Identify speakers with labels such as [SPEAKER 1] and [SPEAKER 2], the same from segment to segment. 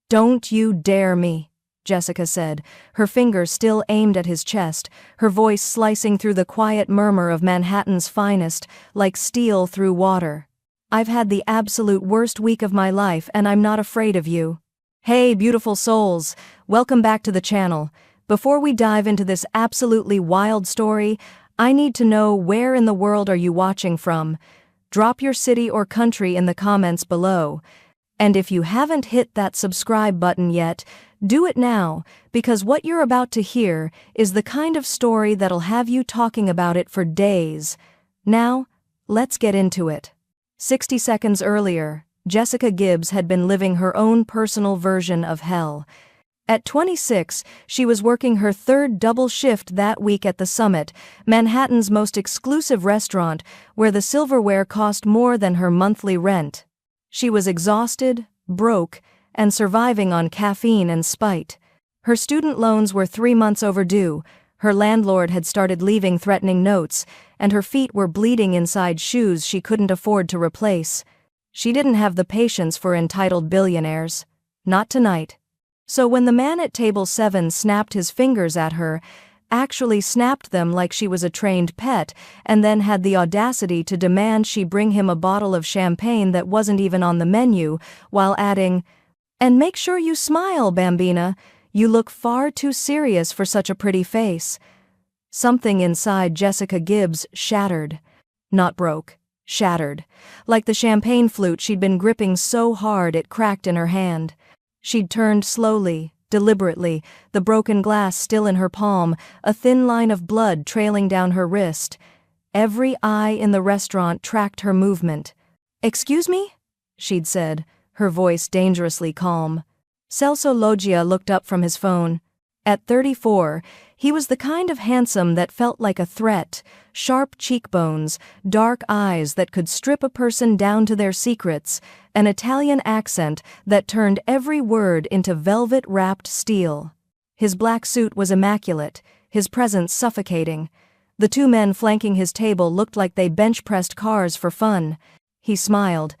[SPEAKER 1] "Don't you dare me," Jessica said, her finger still aimed at his chest, her voice slicing through the quiet murmur of Manhattan's finest, like steel through water. "I've had the absolute worst week of my life and I'm not afraid of you." Hey, beautiful souls, welcome back to the channel. Before we dive into this absolutely wild story, I need to know, where in the world are you watching from? Drop your city or country in the comments below. And if you haven't hit that subscribe button yet, do it now, because what you're about to hear is the kind of story that'll have you talking about it for days. Now, let's get into it. 60 seconds earlier, Jessica Gibbs had been living her own personal version of hell. At 26, she was working her third double shift that week at the Summit, Manhattan's most exclusive restaurant, where the silverware cost more than her monthly rent. She was exhausted, broke, and surviving on caffeine and spite. Her student loans were 3 months overdue, her landlord had started leaving threatening notes, and her feet were bleeding inside shoes she couldn't afford to replace. She didn't have the patience for entitled billionaires. Not tonight. So when the man at table 7 snapped his fingers at her, actually snapped them like she was a trained pet, and then had the audacity to demand she bring him a bottle of champagne that wasn't even on the menu, while adding, "And make sure you smile, Bambina. You look far too serious for such a pretty face." Something inside Jessica Gibbs shattered. Not broke. Shattered. Like the champagne flute she'd been gripping so hard it cracked in her hand. She'd turned slowly, deliberately, the broken glass still in her palm, a thin line of blood trailing down her wrist. Every eye in the restaurant tracked her movement. "Excuse me?" she'd said, her voice dangerously calm. Celso Loggia looked up from his phone. At 34, he was the kind of handsome that felt like a threat, sharp cheekbones, dark eyes that could strip a person down to their secrets, an Italian accent that turned every word into velvet-wrapped steel. His black suit was immaculate, his presence suffocating. The 2 men flanking his table looked like they bench-pressed cars for fun. He smiled.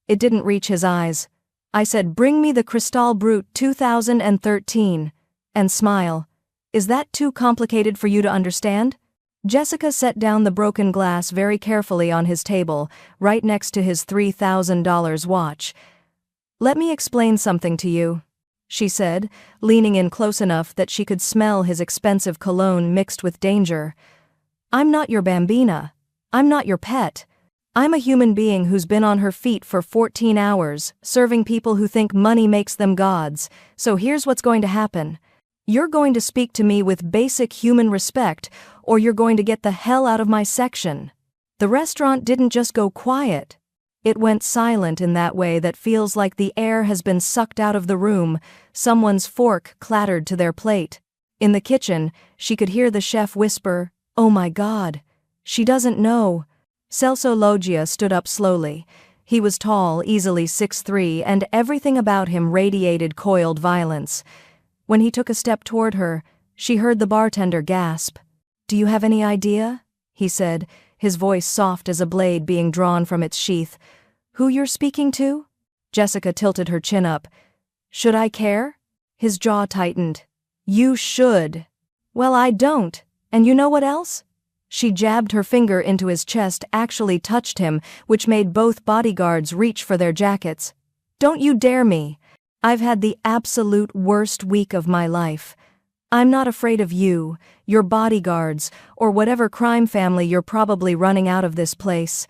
[SPEAKER 1] It didn't reach his eyes. "I said, bring me the Cristal Brut 2013. And smile. Is that too complicated for you to understand?" Jessica set down the broken glass very carefully on his table, right next to his $3,000 watch. "Let me explain something to you," she said, leaning in close enough that she could smell his expensive cologne mixed with danger. "I'm not your Bambina. I'm not your pet. I'm a human being who's been on her feet for 14 hours, serving people who think money makes them gods. So here's what's going to happen. You're going to speak to me with basic human respect, or you're going to get the hell out of my section." The restaurant didn't just go quiet. It went silent in that way that feels like the air has been sucked out of the room. Someone's fork clattered to their plate. In the kitchen, she could hear the chef whisper, "Oh my God. She doesn't know." Celso Loggia stood up slowly. He was tall, easily 6'3", and everything about him radiated coiled violence. When he took a step toward her, she heard the bartender gasp. "Do you have any idea?" he said, his voice soft as a blade being drawn from its sheath. "Who you're speaking to?" Jessica tilted her chin up. "Should I care?" His jaw tightened. "You should." "Well, I don't. And you know what else?" She jabbed her finger into his chest, actually touched him, which made both bodyguards reach for their jackets. "Don't you dare me. I've had the absolute worst week of my life. I'm not afraid of you, your bodyguards, or whatever crime family you're probably running out of this place.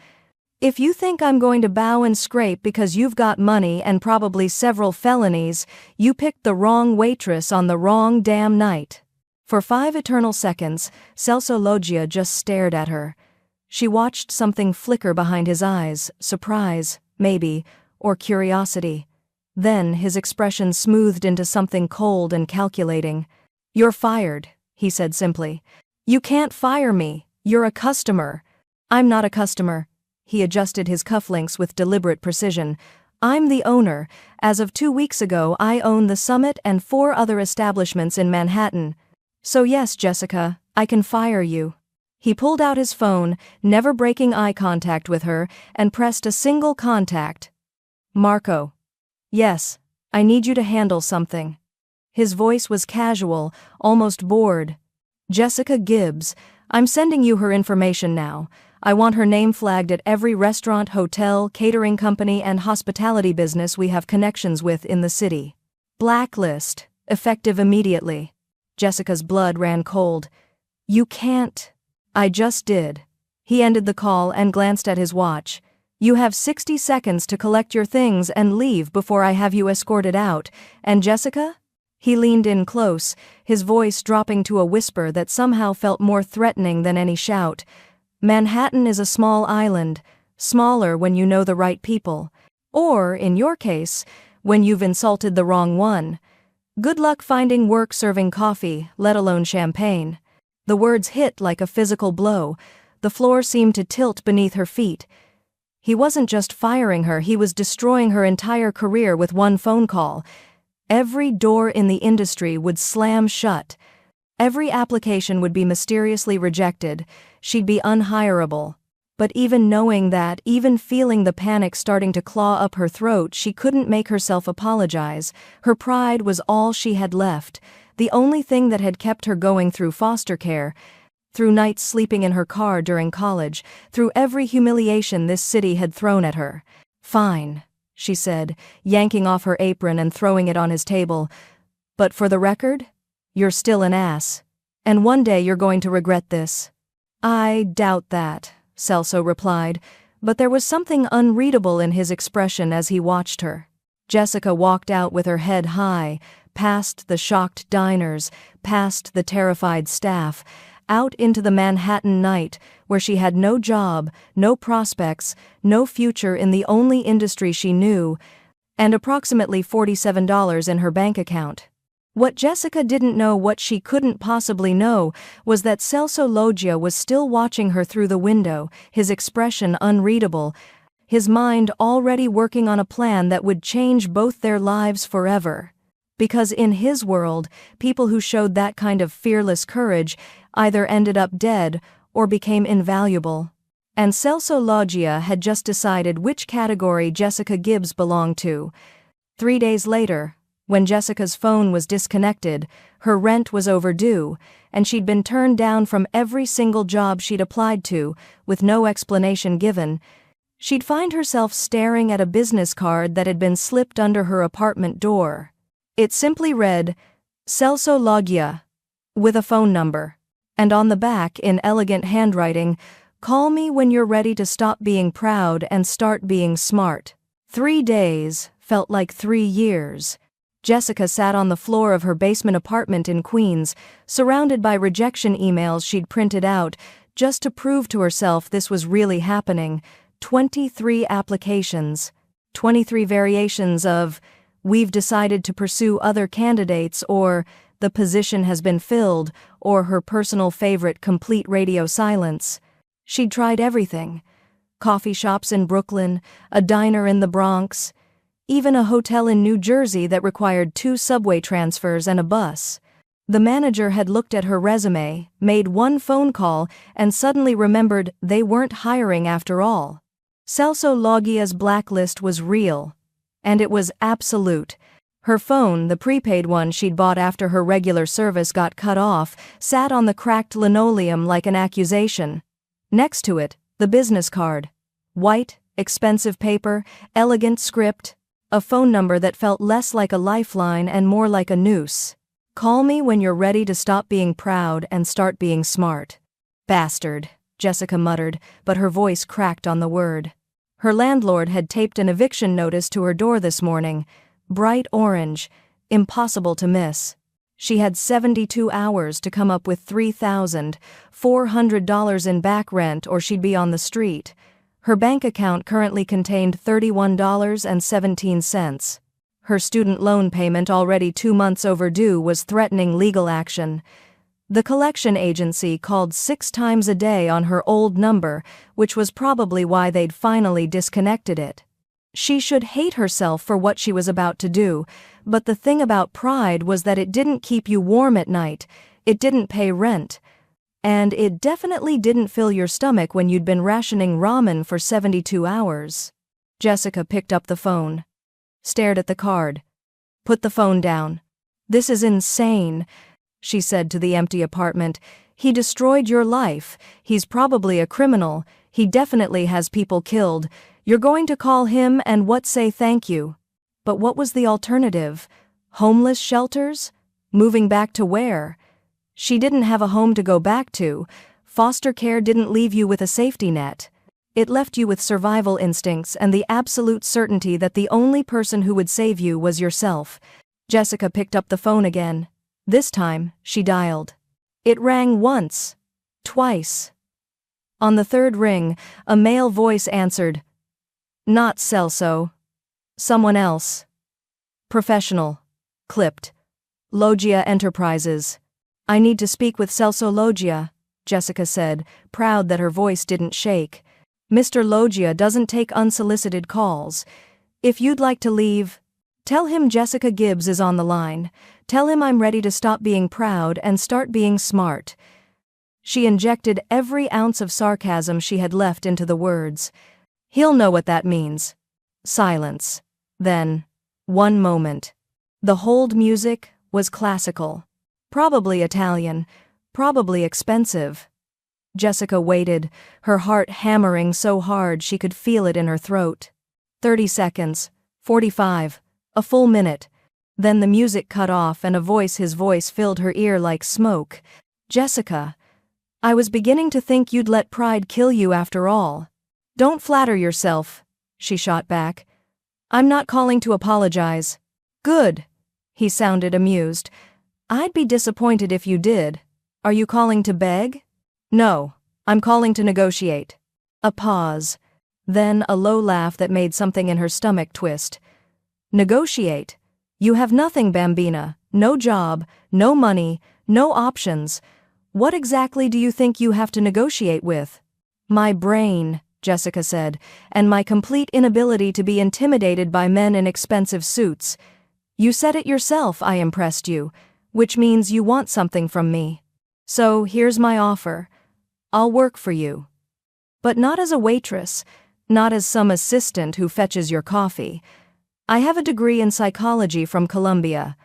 [SPEAKER 1] If you think I'm going to bow and scrape because you've got money and probably several felonies, you picked the wrong waitress on the wrong damn night." For 5 eternal seconds, Celso Loggia just stared at her. She watched something flicker behind his eyes, surprise, maybe, or curiosity. Then his expression smoothed into something cold and calculating. "You're fired," he said simply. "You can't fire me. You're a customer." "I'm not a customer." He adjusted his cufflinks with deliberate precision. "I'm the owner. As of 2 weeks ago, I own the Summit and 4 other establishments in Manhattan. So yes, Jessica, I can fire you." He pulled out his phone, never breaking eye contact with her, and pressed a single contact. "Marco." "Yes," I need you to handle something." His voice was casual, almost bored. "Jessica Gibbs, I'm sending you her information now. I want her name flagged at every restaurant, hotel, catering company, and hospitality business we have connections with in the city. Blacklist, effective immediately." Jessica's blood ran cold. "You can't." "I just did." He ended the call and glanced at his watch. "You have 60 seconds to collect your things and leave before I have you escorted out. And Jessica?" He leaned in close, his voice dropping to a whisper that somehow felt more threatening than any shout. "Manhattan is a small island, smaller when you know the right people. Or, in your case, when you've insulted the wrong one. Good luck finding work serving coffee, let alone champagne." The words hit like a physical blow. The floor seemed to tilt beneath her feet. He wasn't just firing her, he was destroying her entire career with one phone call. Every door in the industry would slam shut. Every application would be mysteriously rejected. She'd be unhireable. But even knowing that, even feeling the panic starting to claw up her throat, she couldn't make herself apologize. Her pride was all she had left, the only thing that had kept her going through foster care, through nights sleeping in her car during college, through every humiliation this city had thrown at her. "Fine," she said, yanking off her apron and throwing it on his table. "But for the record, you're still an ass. And one day you're going to regret this." "I doubt that," Celso replied, but there was something unreadable in his expression as he watched her. Jessica walked out with her head high, past the shocked diners, past the terrified staff, out into the Manhattan night where she had no job, no prospects, no future in the only industry she knew, and approximately $47 in her bank account. What Jessica didn't know, what she couldn't possibly know, was that Celso Loggia was still watching her through the window, his expression unreadable, his mind already working on a plan that would change both their lives forever. Because in his world, people who showed that kind of fearless courage either ended up dead or became invaluable. And Celso Loggia had just decided which category Jessica Gibbs belonged to. 3 days later, when Jessica's phone was disconnected, her rent was overdue, and she'd been turned down from every single job she'd applied to, with no explanation given, she'd find herself staring at a business card that had been slipped under her apartment door. It simply read, "Celso Loggia," with a phone number. And on the back, in elegant handwriting, "Call me when you're ready to stop being proud and start being smart." 3 days felt like 3 years. Jessica sat on the floor of her basement apartment in Queens, surrounded by rejection emails she'd printed out, just to prove to herself this was really happening. 23 applications. 23 variations of, "We've decided to pursue other candidates," or "The position has been filled," or her personal favorite, complete radio silence. She'd tried everything. Coffee shops in Brooklyn, a diner in the Bronx, even a hotel in New Jersey that required 2 subway transfers and a bus. The manager had looked at her resume, made one phone call, and suddenly remembered they weren't hiring after all. Celso Loggia's blacklist was real. And it was absolute. Her phone, the prepaid one she'd bought after her regular service got cut off, sat on the cracked linoleum like an accusation. Next to it, the business card. White, expensive paper, elegant script, a phone number that felt less like a lifeline and more like a noose. "Call me when you're ready to stop being proud and start being smart." "Bastard," Jessica muttered, but her voice cracked on the word. Her landlord had taped an eviction notice to her door this morning. Bright orange, impossible to miss. She had 72 hours to come up with $3,400 in back rent or she'd be on the street. Her bank account currently contained $31.17. Her student loan payment, already 2 months overdue, was threatening legal action. The collection agency called 6 times a day on her old number, which was probably why they'd finally disconnected it. She should hate herself for what she was about to do, but the thing about pride was that it didn't keep you warm at night, it didn't pay rent, and it definitely didn't fill your stomach when you'd been rationing ramen for 72 hours. Jessica picked up the phone, stared at the card. Put the phone down. This is insane, she said to the empty apartment. He destroyed your life. He's probably a criminal. He definitely has people killed. You're going to call him and what, say thank you? But what was the alternative? Homeless shelters? Moving back to where? She didn't have a home to go back to. Foster care didn't leave you with a safety net. It left you with survival instincts and the absolute certainty that the only person who would save you was yourself. Jessica picked up the phone again. This time, she dialed. It rang once. Twice. On the third ring, a male voice answered. Not Celso. Someone else. Professional. Clipped. Loggia Enterprises. I need to speak with Celso Loggia, Jessica said, proud that her voice didn't shake. Mr. Loggia doesn't take unsolicited calls. If you'd like to leave, tell him Jessica Gibbs is on the line. Tell him I'm ready to stop being proud and start being smart. She injected every ounce of sarcasm she had left into the words. He'll know what that means. Silence. Then, one moment. The hold music was classical. Probably Italian. Probably expensive. Jessica waited, her heart hammering so hard she could feel it in her throat. 30 seconds. 45. A full minute. Then the music cut off and his voice filled her ear like smoke. Jessica, I was beginning to think you'd let pride kill you after all. Don't flatter yourself, she shot back. I'm not calling to apologize. Good. He sounded amused. I'd be disappointed if you did. Are you calling to beg? No, I'm calling to negotiate. A pause. Then a low laugh that made something in her stomach twist. Negotiate? You have nothing, Bambina. No job, no money, no options. What exactly do you think you have to negotiate with? My brain, Jessica said, and my complete inability to be intimidated by men in expensive suits. You said it yourself, I impressed you, which means you want something from me. So here's my offer. I'll work for you. But not as a waitress, not as some assistant who fetches your coffee. I have a degree in psychology from Columbia.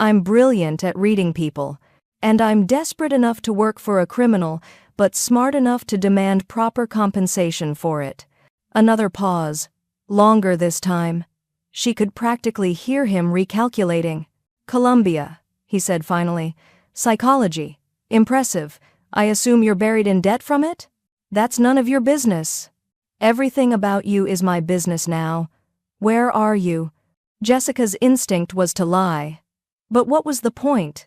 [SPEAKER 1] I'm brilliant at reading people, and I'm desperate enough to work for a criminal, but smart enough to demand proper compensation for it. Another pause, longer this time. She could practically hear him recalculating. Columbia, he said finally. Psychology. Impressive. I assume you're buried in debt from it? That's none of your business. Everything about you is my business now. Where are you? Jessica's instinct was to lie. But what was the point?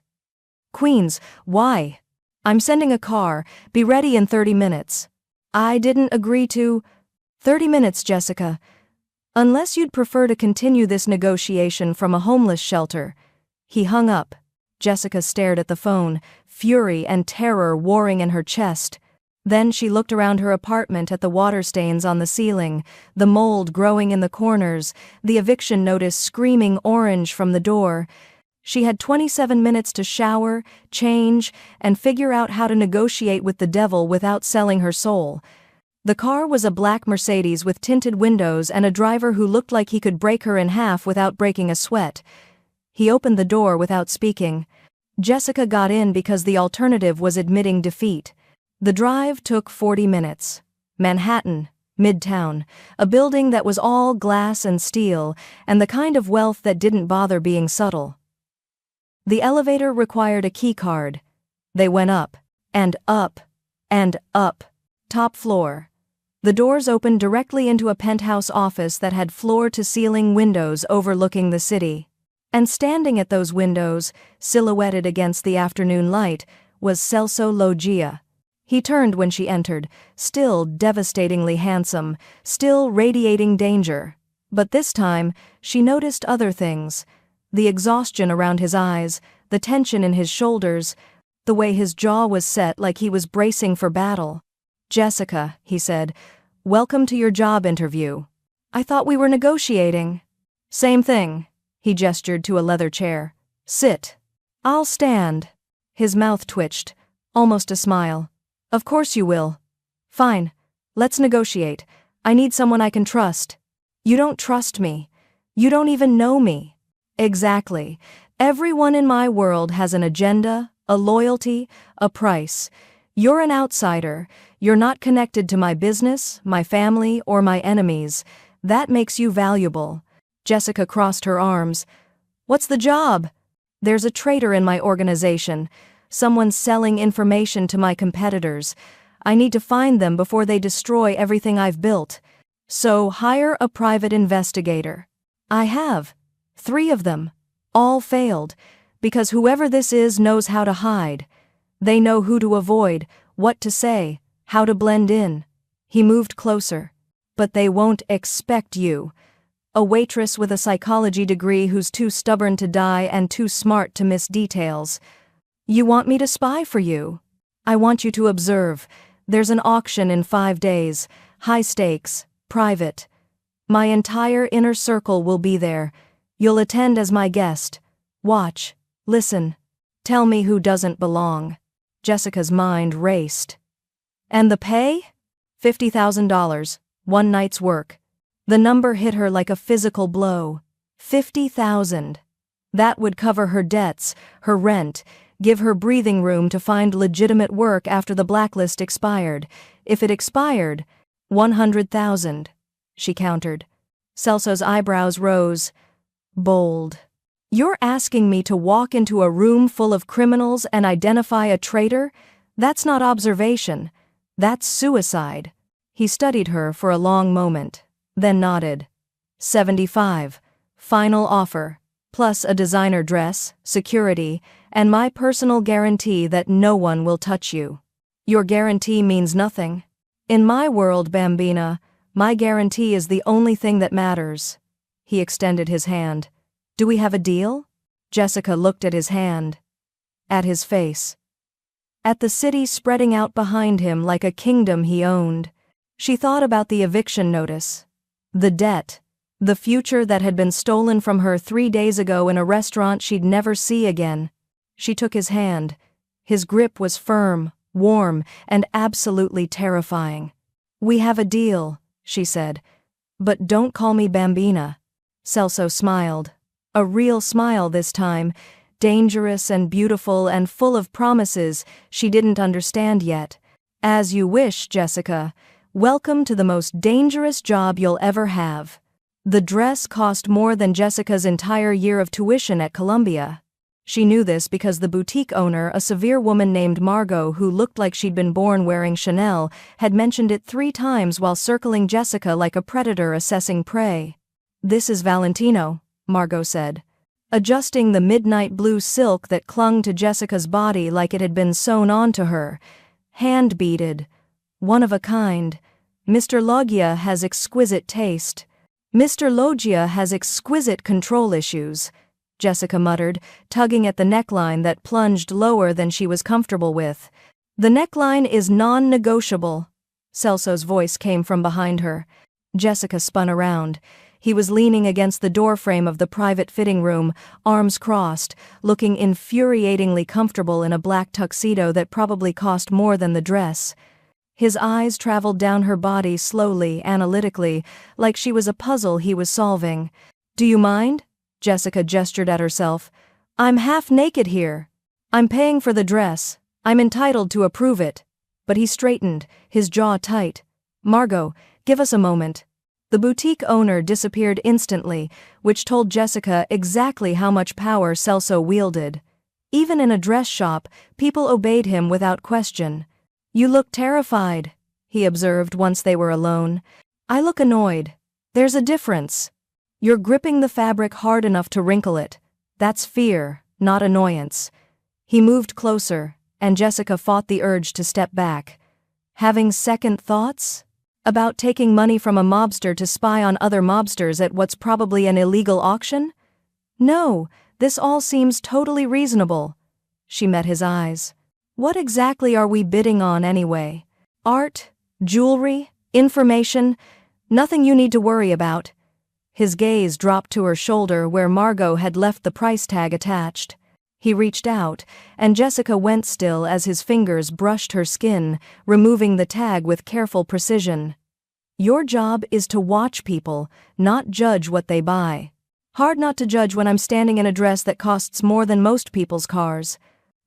[SPEAKER 1] Queens, why? I'm sending a car. Be ready in 30 minutes. I didn't agree to... 30 minutes, Jessica. Unless you'd prefer to continue this negotiation from a homeless shelter. He hung up. Jessica stared at the phone, fury and terror warring in her chest. Then she looked around her apartment at the water stains on the ceiling, the mold growing in the corners, the eviction notice screaming orange from the door. She had 27 minutes to shower, change, and figure out how to negotiate with the devil without selling her soul. The car was a black Mercedes with tinted windows and a driver who looked like he could break her in half without breaking a sweat. He opened the door without speaking. Jessica got in because the alternative was admitting defeat. The drive took 40 minutes. Manhattan, Midtown, a building that was all glass and steel, and the kind of wealth that didn't bother being subtle. The elevator required a key card. They went up, and up, and up. Top floor. The doors opened directly into a penthouse office that had floor-to-ceiling windows overlooking the city. And standing at those windows, silhouetted against the afternoon light, was Celso Loggia. He turned when she entered, still devastatingly handsome, still radiating danger. But this time, she noticed other things. The exhaustion around his eyes, the tension in his shoulders, the way his jaw was set like he was bracing for battle. Jessica, he said, welcome to your job interview. I thought we were negotiating. Same thing. He gestured to a leather chair. Sit. I'll stand. His mouth twitched, almost a smile. Of course you will. Fine. Let's negotiate. I need someone I can trust. You don't trust me. You don't even know me. Exactly. Everyone in my world has an agenda, a loyalty, a price. You're an outsider. You're not connected to my business, my family, or my enemies. That makes you valuable. Jessica crossed her arms. What's the job? There's a traitor in my organization. Someone selling information to my competitors. I need to find them before they destroy everything I've built. So hire a private investigator. I have 3 of them. All failed, because whoever this is knows how to hide. They know who to avoid, what to say, how to blend in. He moved closer. But they won't expect you. A waitress with a psychology degree who's too stubborn to die and too smart to miss details. You want me to spy for you? I want you to observe. There's an auction in 5 days. High stakes, private. My entire inner circle will be there. You'll attend as my guest. Watch. Listen. Tell me who doesn't belong. Jessica's mind raced. And the pay? $50,000. 1 night's work. The number hit her like a physical blow. 50,000. That would cover her debts, her rent, give her breathing room to find legitimate work after the blacklist expired. If it expired, 100,000. She countered. Celso's eyebrows rose. Bold. You're asking me to walk into a room full of criminals and identify a traitor? That's not observation. That's suicide. He studied her for a long moment, then nodded. 75. Final offer. Plus a designer dress, security, and my personal guarantee that no one will touch you. Your guarantee means nothing. In my world, Bambina, my guarantee is the only thing that matters. He extended his hand. Do we have a deal? Jessica looked at his hand. At his face. At the city spreading out behind him like a kingdom he owned. She thought about the eviction notice. The debt. The future that had been stolen from her 3 days ago in a restaurant she'd never see again. She took his hand. His grip was firm, warm, and absolutely terrifying. We have a deal, she said. But don't call me Bambina. Celso smiled. A real smile this time, dangerous and beautiful and full of promises she didn't understand yet. As you wish, Jessica. Welcome to the most dangerous job you'll ever have. The dress cost more than Jessica's entire year of tuition at Columbia. She knew this because the boutique owner, a severe woman named Margot who looked like she'd been born wearing Chanel, had mentioned it 3 times while circling Jessica like a predator assessing prey. This is Valentino, Margot said, adjusting the midnight blue silk that clung to Jessica's body like it had been sewn onto her. Hand-beaded. One of a kind. Mr. Loggia has exquisite taste. Mr. Loggia has exquisite control issues, Jessica muttered, tugging at the neckline that plunged lower than she was comfortable with. The neckline is non-negotiable. Celso's voice came from behind her. Jessica spun around. He was leaning against the doorframe of the private fitting room, arms crossed, looking infuriatingly comfortable in a black tuxedo that probably cost more than the dress. His eyes traveled down her body slowly, analytically, like she was a puzzle he was solving. Do you mind? Jessica gestured at herself. I'm half naked here. I'm paying for the dress. I'm entitled to approve it. But he straightened, his jaw tight. Margot, give us a moment. The boutique owner disappeared instantly, which told Jessica exactly how much power Celso wielded. Even in a dress shop, people obeyed him without question. You look terrified, he observed once they were alone. I look annoyed. There's a difference. You're gripping the fabric hard enough to wrinkle it. That's fear, not annoyance. He moved closer, and Jessica fought the urge to step back. Having second thoughts? About taking money from a mobster to spy on other mobsters at what's probably an illegal auction? No, this all seems totally reasonable. She met his eyes. What exactly are we bidding on anyway? Art? Jewelry? Information? Nothing you need to worry about. His gaze dropped to her shoulder where Margot had left the price tag attached. He reached out, and Jessica went still as his fingers brushed her skin, removing the tag with careful precision. Your job is to watch people, not judge what they buy. Hard not to judge when I'm standing in a dress that costs more than most people's cars.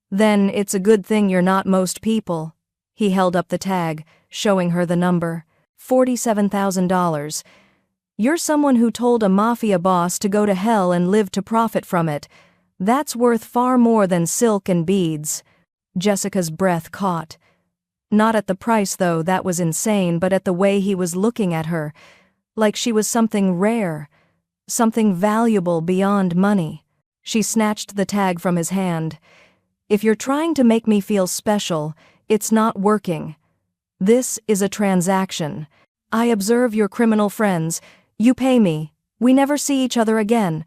[SPEAKER 1] Then it's a good thing you're not most people. He held up the tag, showing her the number. $47,000. You're someone who told a mafia boss to go to hell and lived to profit from it. That's worth far more than silk and beads. Jessica's breath caught. Not at the price, though, that was insane, but at the way he was looking at her. Like she was something rare. Something valuable beyond money. She snatched the tag from his hand. If you're trying to make me feel special, it's not working. This is a transaction. I observe your criminal friends. You pay me. We never see each other again.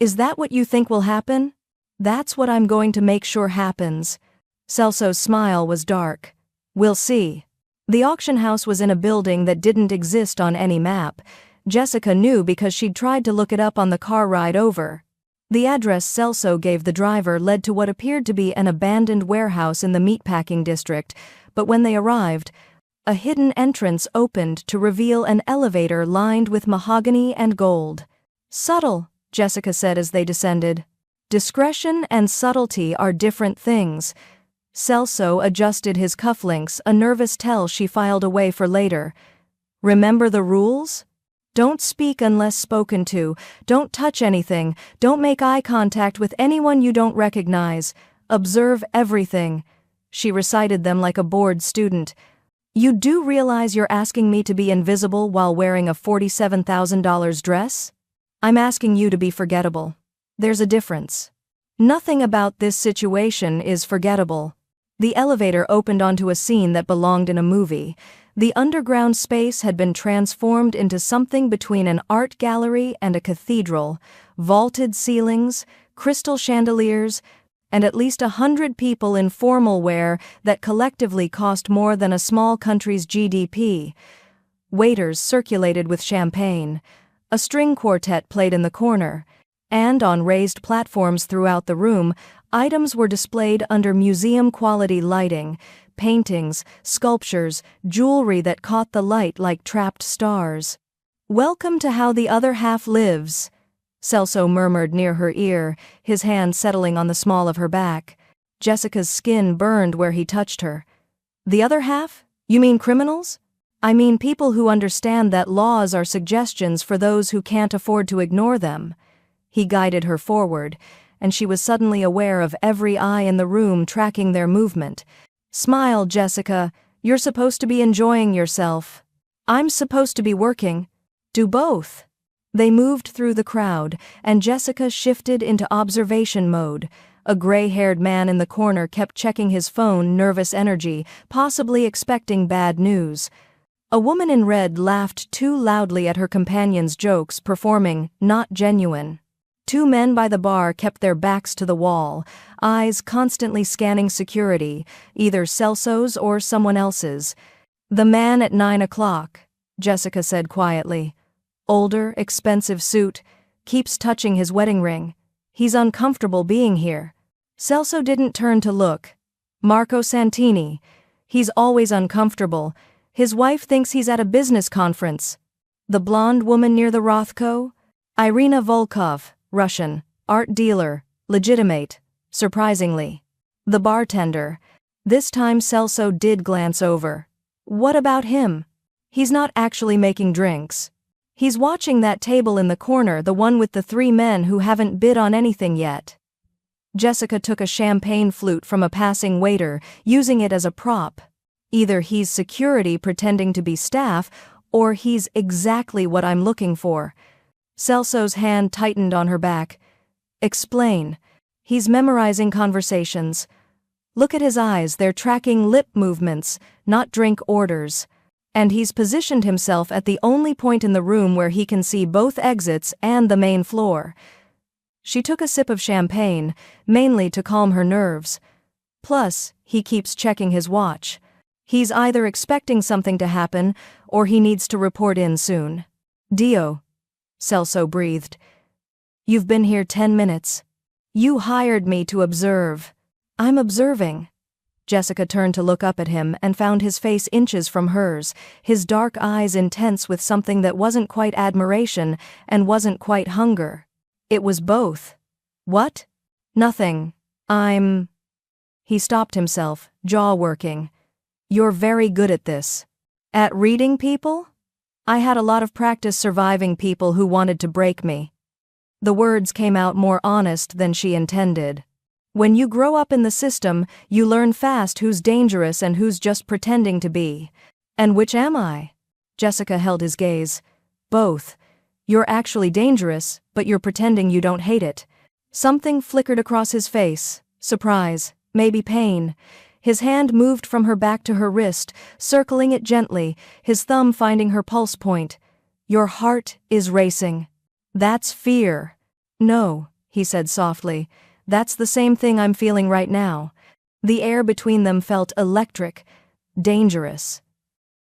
[SPEAKER 1] Is that what you think will happen? That's what I'm going to make sure happens. Celso's smile was dark. We'll see. The auction house was in a building that didn't exist on any map. Jessica knew because she'd tried to look it up on the car ride over. The address Celso gave the driver led to what appeared to be an abandoned warehouse in the meatpacking district, but when they arrived, a hidden entrance opened to reveal an elevator lined with mahogany and gold. Subtle, Jessica said as they descended. Discretion and subtlety are different things. Celso adjusted his cufflinks, a nervous tell she filed away for later. Remember the rules? Don't speak unless spoken to, don't touch anything, don't make eye contact with anyone you don't recognize, observe everything. She recited them like a bored student. You do realize you're asking me to be invisible while wearing a $47,000 dress? I'm asking you to be forgettable. There's a difference. Nothing about this situation is forgettable. The elevator opened onto a scene that belonged in a movie. The underground space had been transformed into something between an art gallery and a cathedral, vaulted ceilings, crystal chandeliers, and at least 100 people in formal wear that collectively cost more than a small country's GDP. Waiters circulated with champagne. A string quartet played in the corner, and on raised platforms throughout the room, items were displayed under museum-quality lighting. Paintings, sculptures, jewelry that caught the light like trapped stars. Welcome to how the other half lives, Celso murmured near her ear, his hand settling on the small of her back. Jessica's skin burned where he touched her. The other half? You mean criminals? I mean people who understand that laws are suggestions for those who can't afford to ignore them. He guided her forward, and she was suddenly aware of every eye in the room tracking their movement. Smile, Jessica. You're supposed to be enjoying yourself. I'm supposed to be working. Do both. They moved through the crowd, and Jessica shifted into observation mode. A gray-haired man in the corner kept checking his phone, nervous energy, possibly expecting bad news. A woman in red laughed too loudly at her companion's jokes, performing, not genuine. Two men by the bar kept their backs to the wall, eyes constantly scanning security, either Celso's or someone else's. The man at 9 o'clock, Jessica said quietly. Older, expensive suit, keeps touching his wedding ring. He's uncomfortable being here. Celso didn't turn to look. Marco Santini. He's always uncomfortable. His wife thinks he's at a business conference. The blonde woman near the Rothko? Irina Volkov. Russian, art dealer, legitimate, surprisingly. The bartender. This time Celso did glance over. What about him? He's not actually making drinks. He's watching that table in the corner, the one with the 3 men who haven't bid on anything yet. Jessica took a champagne flute from a passing waiter, using it as a prop. Either he's security pretending to be staff, or he's exactly what I'm looking for. Celso's hand tightened on her back. Explain. He's memorizing conversations. Look at his eyes, they're tracking lip movements, not drink orders. And he's positioned himself at the only point in the room where he can see both exits and the main floor. She took a sip of champagne, mainly to calm her nerves. Plus, he keeps checking his watch. He's either expecting something to happen, or he needs to report in soon. Dio. Celso breathed. You've been here 10 minutes. You hired me to observe. I'm observing. Jessica turned to look up at him and found his face inches from hers, his dark eyes intense with something that wasn't quite admiration and wasn't quite hunger. It was both. What? Nothing. He stopped himself, jaw working. You're very good at this. At reading people? I had a lot of practice surviving people who wanted to break me. The words came out more honest than she intended. When you grow up in the system, you learn fast who's dangerous and who's just pretending to be. And which am I? Jessica held his gaze. Both. You're actually dangerous, but you're pretending you don't hate it. Something flickered across his face. Surprise, maybe pain. His hand moved from her back to her wrist, circling it gently, his thumb finding her pulse point. Your heart is racing. That's fear. No, he said softly. That's the same thing I'm feeling right now. The air between them felt electric, dangerous.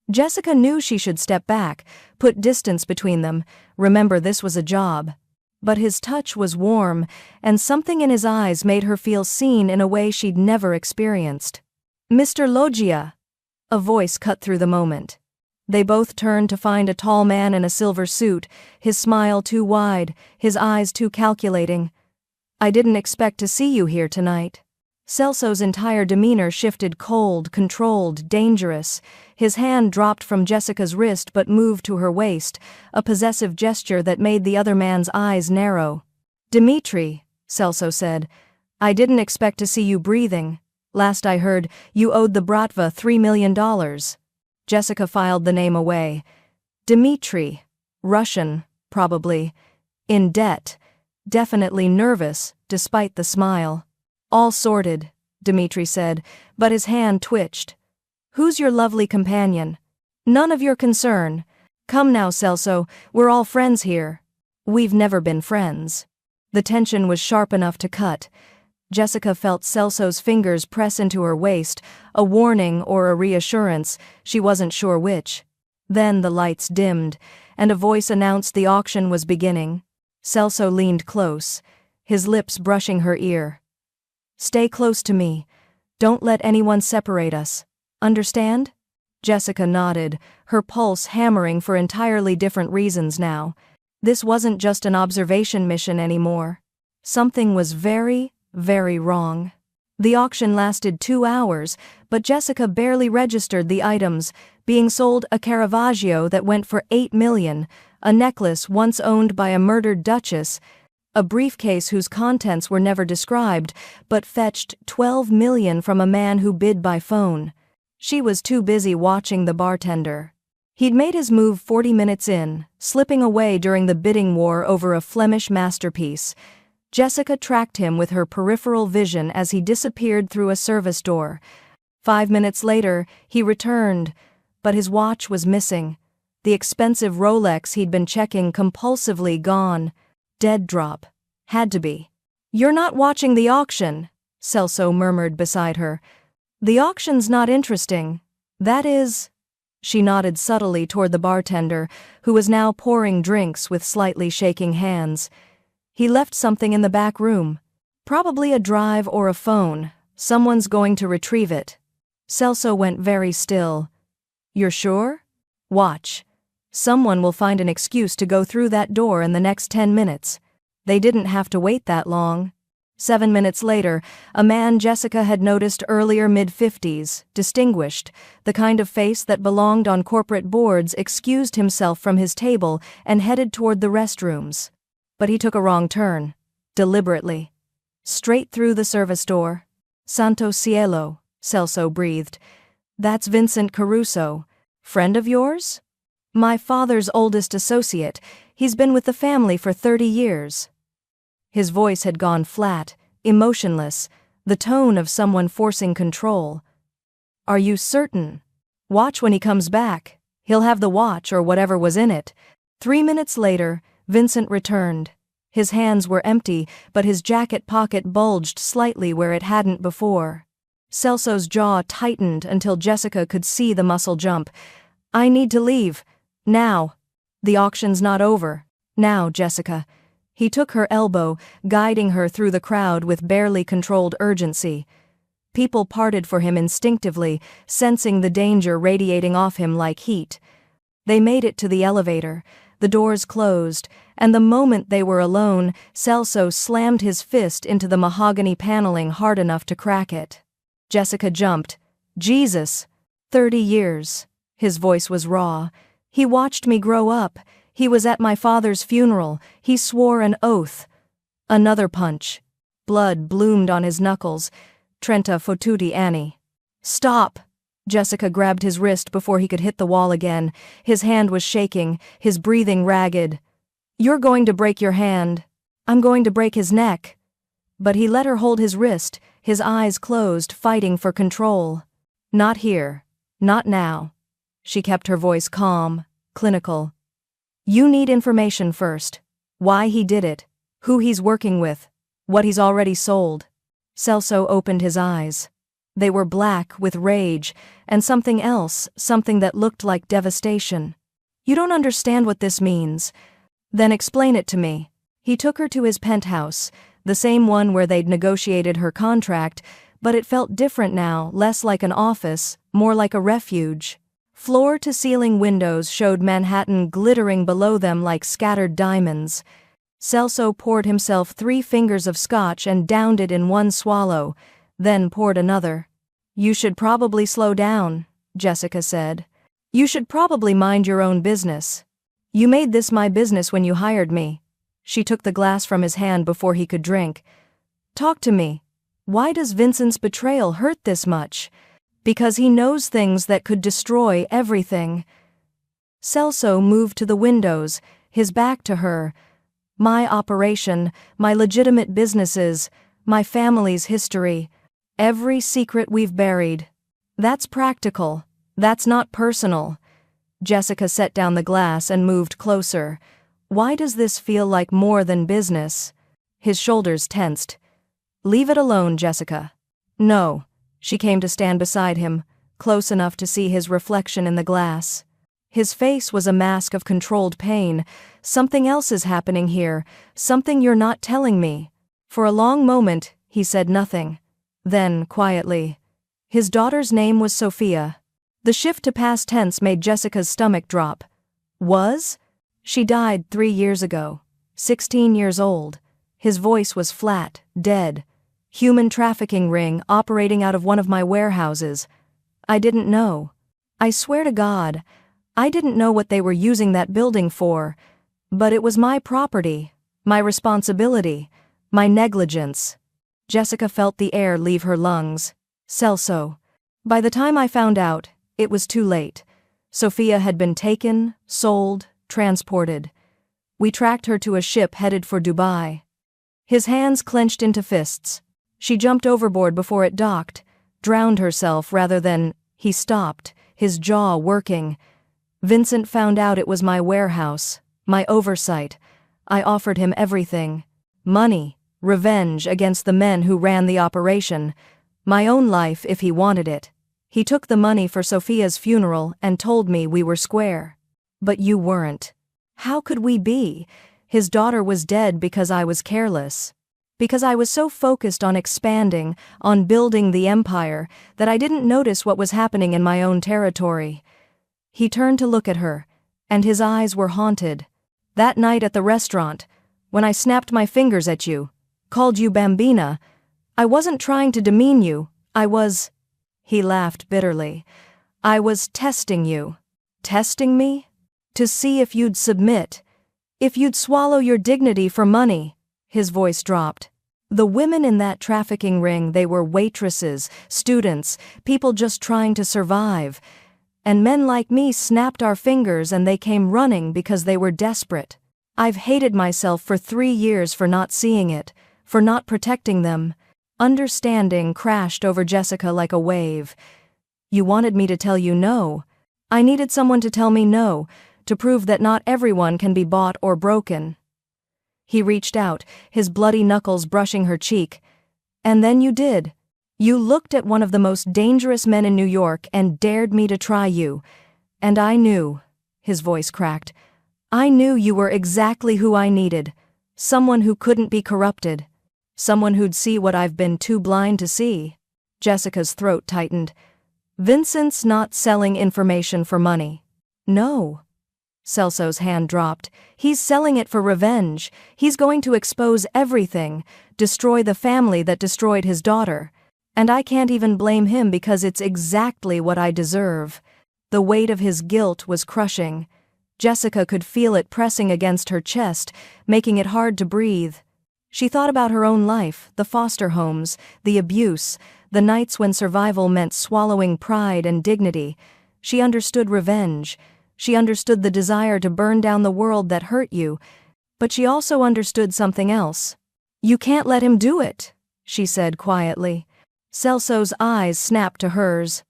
[SPEAKER 1] Jessica knew she should step back, put distance between them, remember this was a job. But his touch was warm, and something in his eyes made her feel seen in a way she'd never experienced. Mr. Loggia! A voice cut through the moment. They both turned to find a tall man in a silver suit, his smile too wide, his eyes too calculating. I didn't expect to see you here tonight. Celso's entire demeanor shifted cold, controlled, dangerous. His hand dropped from Jessica's wrist but moved to her waist, a possessive gesture that made the other man's eyes narrow. Dimitri, Celso said, I didn't expect to see you breathing. Last I heard, you owed the Bratva $3 million. Jessica filed the name away. Dimitri. Russian, probably. In debt. Definitely nervous, despite the smile. All sorted, Dimitri said, but his hand twitched. Who's your lovely companion? None of your concern. Come now, Celso, we're all friends here. We've never been friends. The tension was sharp enough to cut. Jessica felt Celso's fingers press into her waist, a warning or a reassurance, she wasn't sure which. Then the lights dimmed, and a voice announced the auction was beginning. Celso leaned close, his lips brushing her ear. Stay close to me. Don't let anyone separate us. Understand? Jessica nodded, her pulse hammering for entirely different reasons now. This wasn't just an observation mission anymore. Something was very, very wrong. The auction lasted 2 hours, but Jessica barely registered the items, being sold a Caravaggio that went for $8 million, a necklace once owned by a murdered duchess, a briefcase whose contents were never described, but fetched $12 million from a man who bid by phone. She was too busy watching the bartender. He'd made his move 40 minutes in, slipping away during the bidding war over a Flemish masterpiece. Jessica tracked him with her peripheral vision as he disappeared through a service door. 5 minutes later, he returned, but his watch was missing. The expensive Rolex he'd been checking compulsively gone. Dead drop. Had to be. You're not watching the auction, Celso murmured beside her. The auction's not interesting. That is... She nodded subtly toward the bartender, who was now pouring drinks with slightly shaking hands. He left something in the back room. Probably a drive or a phone. Someone's going to retrieve it. Celso went very still. You're sure? Watch. Someone will find an excuse to go through that door in the next 10 minutes. They didn't have to wait that long. 7 minutes later, a man Jessica had noticed earlier, mid-50s, distinguished, the kind of face that belonged on corporate boards, excused himself from his table and headed toward the restrooms. But he took a wrong turn. Deliberately. Straight through the service door. Santo cielo, Celso breathed. That's Vincent Caruso. Friend of yours? My father's oldest associate. He's been with the family for 30 years. His voice had gone flat, emotionless, the tone of someone forcing control. Are you certain? Watch when he comes back. He'll have the watch or whatever was in it. 3 minutes later, Vincent returned. His hands were empty, but his jacket pocket bulged slightly where it hadn't before. Celso's jaw tightened until Jessica could see the muscle jump. I need to leave. Now. The auction's not over. Now, Jessica. He took her elbow, guiding her through the crowd with barely controlled urgency. People parted for him instinctively, sensing the danger radiating off him like heat. They made it to the elevator. The doors closed, and the moment they were alone, Celso slammed his fist into the mahogany paneling hard enough to crack it. Jessica jumped. Jesus! 30 years. His voice was raw. He watched me grow up. He was at my father's funeral. He swore an oath. Another punch. Blood bloomed on his knuckles. Trenta fottuti anni. Stop! Jessica grabbed his wrist before he could hit the wall again. His hand was shaking, his breathing ragged. You're going to break your hand. I'm going to break his neck. But he let her hold his wrist, his eyes closed, fighting for control. Not here. Not now. She kept her voice calm, clinical. You need information first. Why he did it. Who he's working with. What he's already sold. Celso opened his eyes. They were black with rage, and something else, something that looked like devastation. You don't understand what this means. Then explain it to me. He took her to his penthouse, the same one where they'd negotiated her contract, but it felt different now, less like an office, more like a refuge. Floor-to-ceiling windows showed Manhattan glittering below them like scattered diamonds. Celso poured himself 3 fingers of scotch and downed it in one swallow, then poured another. You should probably slow down, Jessica said. You should probably mind your own business. You made this my business when you hired me. She took the glass from his hand before he could drink. Talk to me. Why does Vincent's betrayal hurt this much? Because he knows things that could destroy everything. Celso moved to the windows, his back to her. My operation, my legitimate businesses, my family's history. Every secret we've buried. That's practical. That's not personal. Jessica set down the glass and moved closer. Why does this feel like more than business? His shoulders tensed. Leave it alone, Jessica. No. She came to stand beside him, close enough to see his reflection in the glass. His face was a mask of controlled pain. Something else is happening here, something you're not telling me. For a long moment, he said nothing. Then, quietly, his daughter's name was Sophia. The shift to past tense made Jessica's stomach drop. Was? She died 3 years ago. 16 years old. His voice was flat, dead. Human trafficking ring operating out of one of my warehouses. I didn't know. I swear to God, I didn't know what they were using that building for. But it was my property, my responsibility, my negligence. Jessica felt the air leave her lungs. Celso. By the time I found out, it was too late. Sophia had been taken, sold, transported. We tracked her to a ship headed for Dubai. His hands clenched into fists. She jumped overboard before it docked, drowned herself rather than... He stopped, his jaw working. Vincent found out it was my warehouse, my oversight. I offered him everything. Money. Revenge against the men who ran the operation. My own life if he wanted it. He took the money for Sophia's funeral and told me we were square. But you weren't. How could we be? His daughter was dead because I was careless. Because I was so focused on expanding, on building the empire, that I didn't notice what was happening in my own territory. He turned to look at her, and his eyes were haunted. That night at the restaurant, when I snapped my fingers at you, called you Bambina, I wasn't trying to demean you, I was... He laughed bitterly. I was testing you. Testing me? To see if you'd submit. If you'd swallow your dignity for money. His voice dropped. The women in that trafficking ring, they were waitresses, students, people just trying to survive. And men like me snapped our fingers and they came running because they were desperate. I've hated myself for 3 years for not seeing it. For not protecting them. Understanding crashed over Jessica like a wave. You wanted me to tell you no. I needed someone to tell me no, to prove that not everyone can be bought or broken. He reached out, his bloody knuckles brushing her cheek. And then you did. You looked at one of the most dangerous men in New York and dared me to try you. And I knew, his voice cracked, I knew you were exactly who I needed. Someone who couldn't be corrupted. Someone who'd see what I've been too blind to see. Jessica's throat tightened. Vincent's not selling information for money. No. Celso's hand dropped. He's selling it for revenge. He's going to expose everything, destroy the family that destroyed his daughter. And I can't even blame him because it's exactly what I deserve. The weight of his guilt was crushing. Jessica could feel it pressing against her chest, making it hard to breathe. She thought about her own life, the foster homes, the abuse, the nights when survival meant swallowing pride and dignity. She understood revenge. She understood the desire to burn down the world that hurt you. But she also understood something else. "You can't let him do it," she said quietly. Celso's eyes snapped to hers.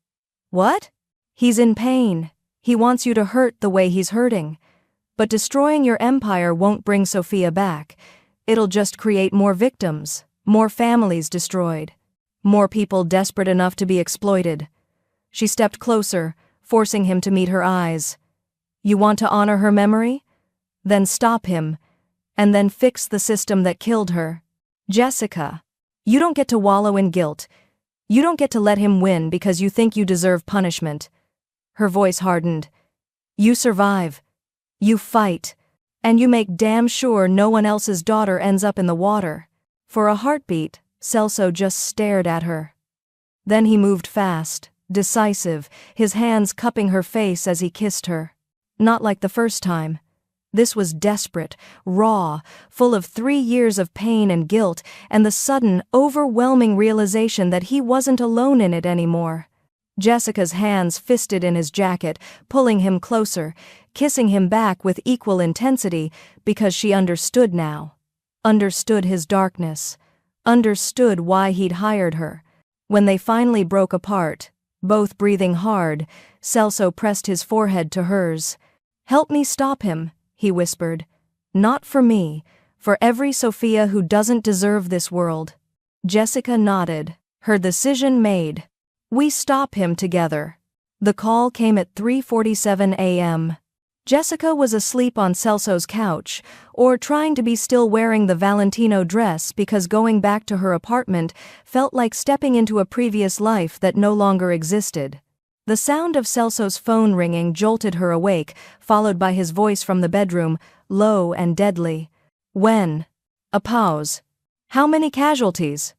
[SPEAKER 1] "What?" "He's in pain. He wants you to hurt the way he's hurting. But destroying your empire won't bring Sophia back. It'll just create more victims, more families destroyed, more people desperate enough to be exploited." She stepped closer, forcing him to meet her eyes. "You want to honor her memory? Then stop him, and then fix the system that killed her. Jessica, you don't get to wallow in guilt. You don't get to let him win because you think you deserve punishment." Her voice hardened. "You survive. You fight. And you make damn sure no one else's daughter ends up in the water." For a heartbeat, Celso just stared at her. Then he moved fast, decisive, his hands cupping her face as he kissed her. Not like the first time. This was desperate, raw, full of 3 years of pain and guilt, and the sudden, overwhelming realization that he wasn't alone in it anymore. Jessica's hands fisted in his jacket, pulling him closer, kissing him back with equal intensity, because she understood now. Understood his darkness. Understood why he'd hired her. When they finally broke apart, both breathing hard, Celso pressed his forehead to hers. "Help me stop him," he whispered. "Not for me, for every Sophia who doesn't deserve this world." Jessica nodded, her decision made. "We stop him together." The call came at 3:47 a.m. Jessica was asleep on Celso's couch, or trying to be still wearing the Valentino dress because going back to her apartment felt like stepping into a previous life that no longer existed. The sound of Celso's phone ringing jolted her awake, followed by his voice from the bedroom, low and deadly. "When?" A pause. "How many casualties?"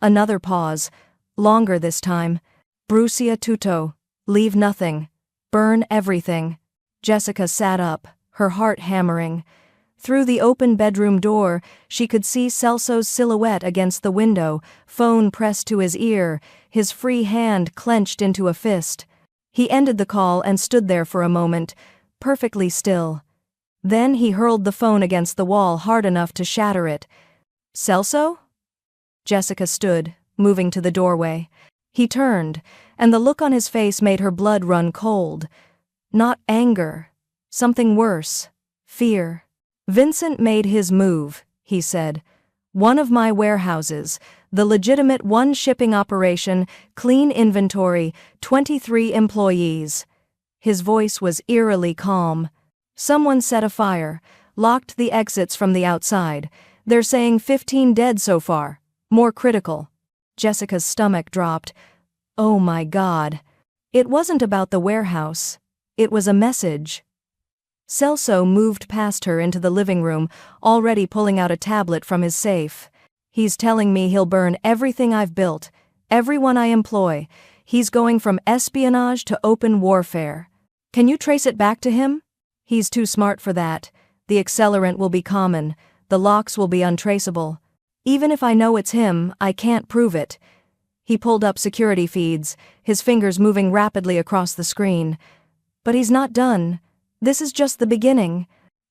[SPEAKER 1] Another pause. Longer this time. "Brucia tutto. Leave nothing. Burn everything." Jessica sat up, her heart hammering. Through the open bedroom door, she could see Celso's silhouette against the window, phone pressed to his ear, his free hand clenched into a fist. He ended the call and stood there for a moment, perfectly still. Then he hurled the phone against the wall hard enough to shatter it. "Celso?" Jessica stood, moving to the doorway. He turned, and the look on his face made her blood run cold. Not anger. Something worse. Fear. "Vincent made his move," he said. "One of my warehouses, the legitimate one shipping operation, clean inventory, 23 employees." His voice was eerily calm. "Someone set a fire, locked the exits from the outside. They're saying 15 dead so far. More critical." Jessica's stomach dropped. Oh my God. It wasn't about the warehouse. It was a message. Celso moved past her into the living room, already pulling out a tablet from his safe. "He's telling me he'll burn everything I've built, everyone I employ. He's going from espionage to open warfare. Can you trace it back to him?" "He's too smart for that. The accelerant will be common. The locks will be untraceable. Even if I know it's him, I can't prove it." He pulled up security feeds, his fingers moving rapidly across the screen. "But he's not done. This is just the beginning."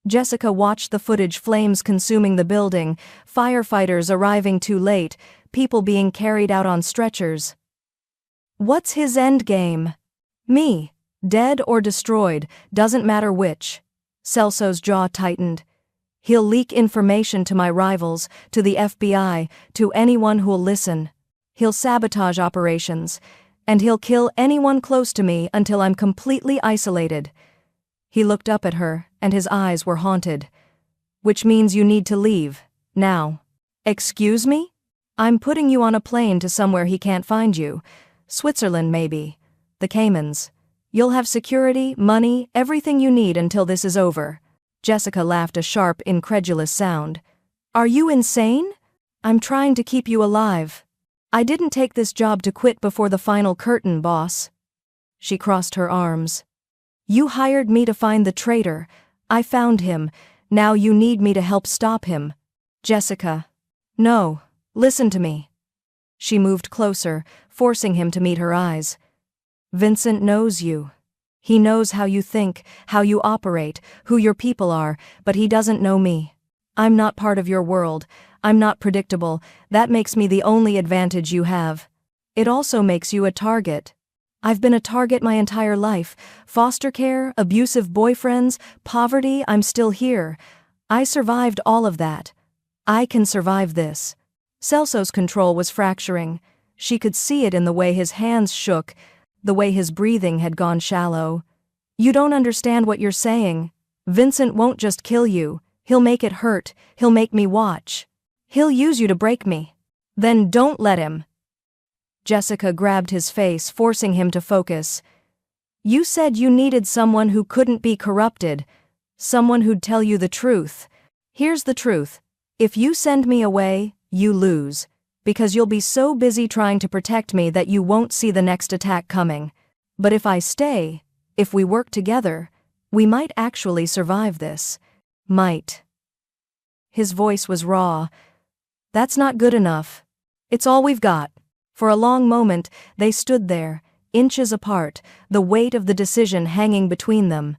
[SPEAKER 1] Jessica watched the footage, flames consuming the building, firefighters arriving too late, people being carried out on stretchers. "What's his endgame?" "Me. Dead or destroyed, doesn't matter which." Celso's jaw tightened. "He'll leak information to my rivals, to the FBI, to anyone who'll listen. He'll sabotage operations, and he'll kill anyone close to me until I'm completely isolated." He looked up at her, and his eyes were haunted. "Which means you need to leave, now." "Excuse me? I'm putting you on a plane to somewhere he can't find you. Switzerland, maybe. The Caymans. You'll have security, money, everything you need until this is over." Jessica laughed a sharp, incredulous sound. "Are you insane? I'm trying to keep you alive. I didn't take this job to quit before the final curtain, boss." She crossed her arms. "You hired me to find the traitor. I found him. Now you need me to help stop him." "Jessica. No, listen to me." She moved closer, forcing him to meet her eyes. "Vincent knows you. He knows how you think, how you operate, who your people are, but he doesn't know me. I'm not part of your world. I'm not predictable. That makes me the only advantage you have. It also makes you a target. I've been a target my entire life. Foster care, abusive boyfriends, poverty, I'm still here. I survived all of that. I can survive this." Celso's control was fracturing. She could see it in the way his hands shook, the way his breathing had gone shallow. "You don't understand what you're saying. Vincent won't just kill you. He'll make it hurt. He'll make me watch. He'll use you to break me. Then don't let him." Jessica grabbed his face, forcing him to focus. "You said you needed someone who couldn't be corrupted. Someone who'd tell you the truth. Here's the truth. If you send me away, you lose. Because you'll be so busy trying to protect me that you won't see the next attack coming. But if I stay, if we work together, we might actually survive this. Might." His voice was raw. "That's not good enough. It's all we've got." For a long moment, they stood there, inches apart, the weight of the decision hanging between them.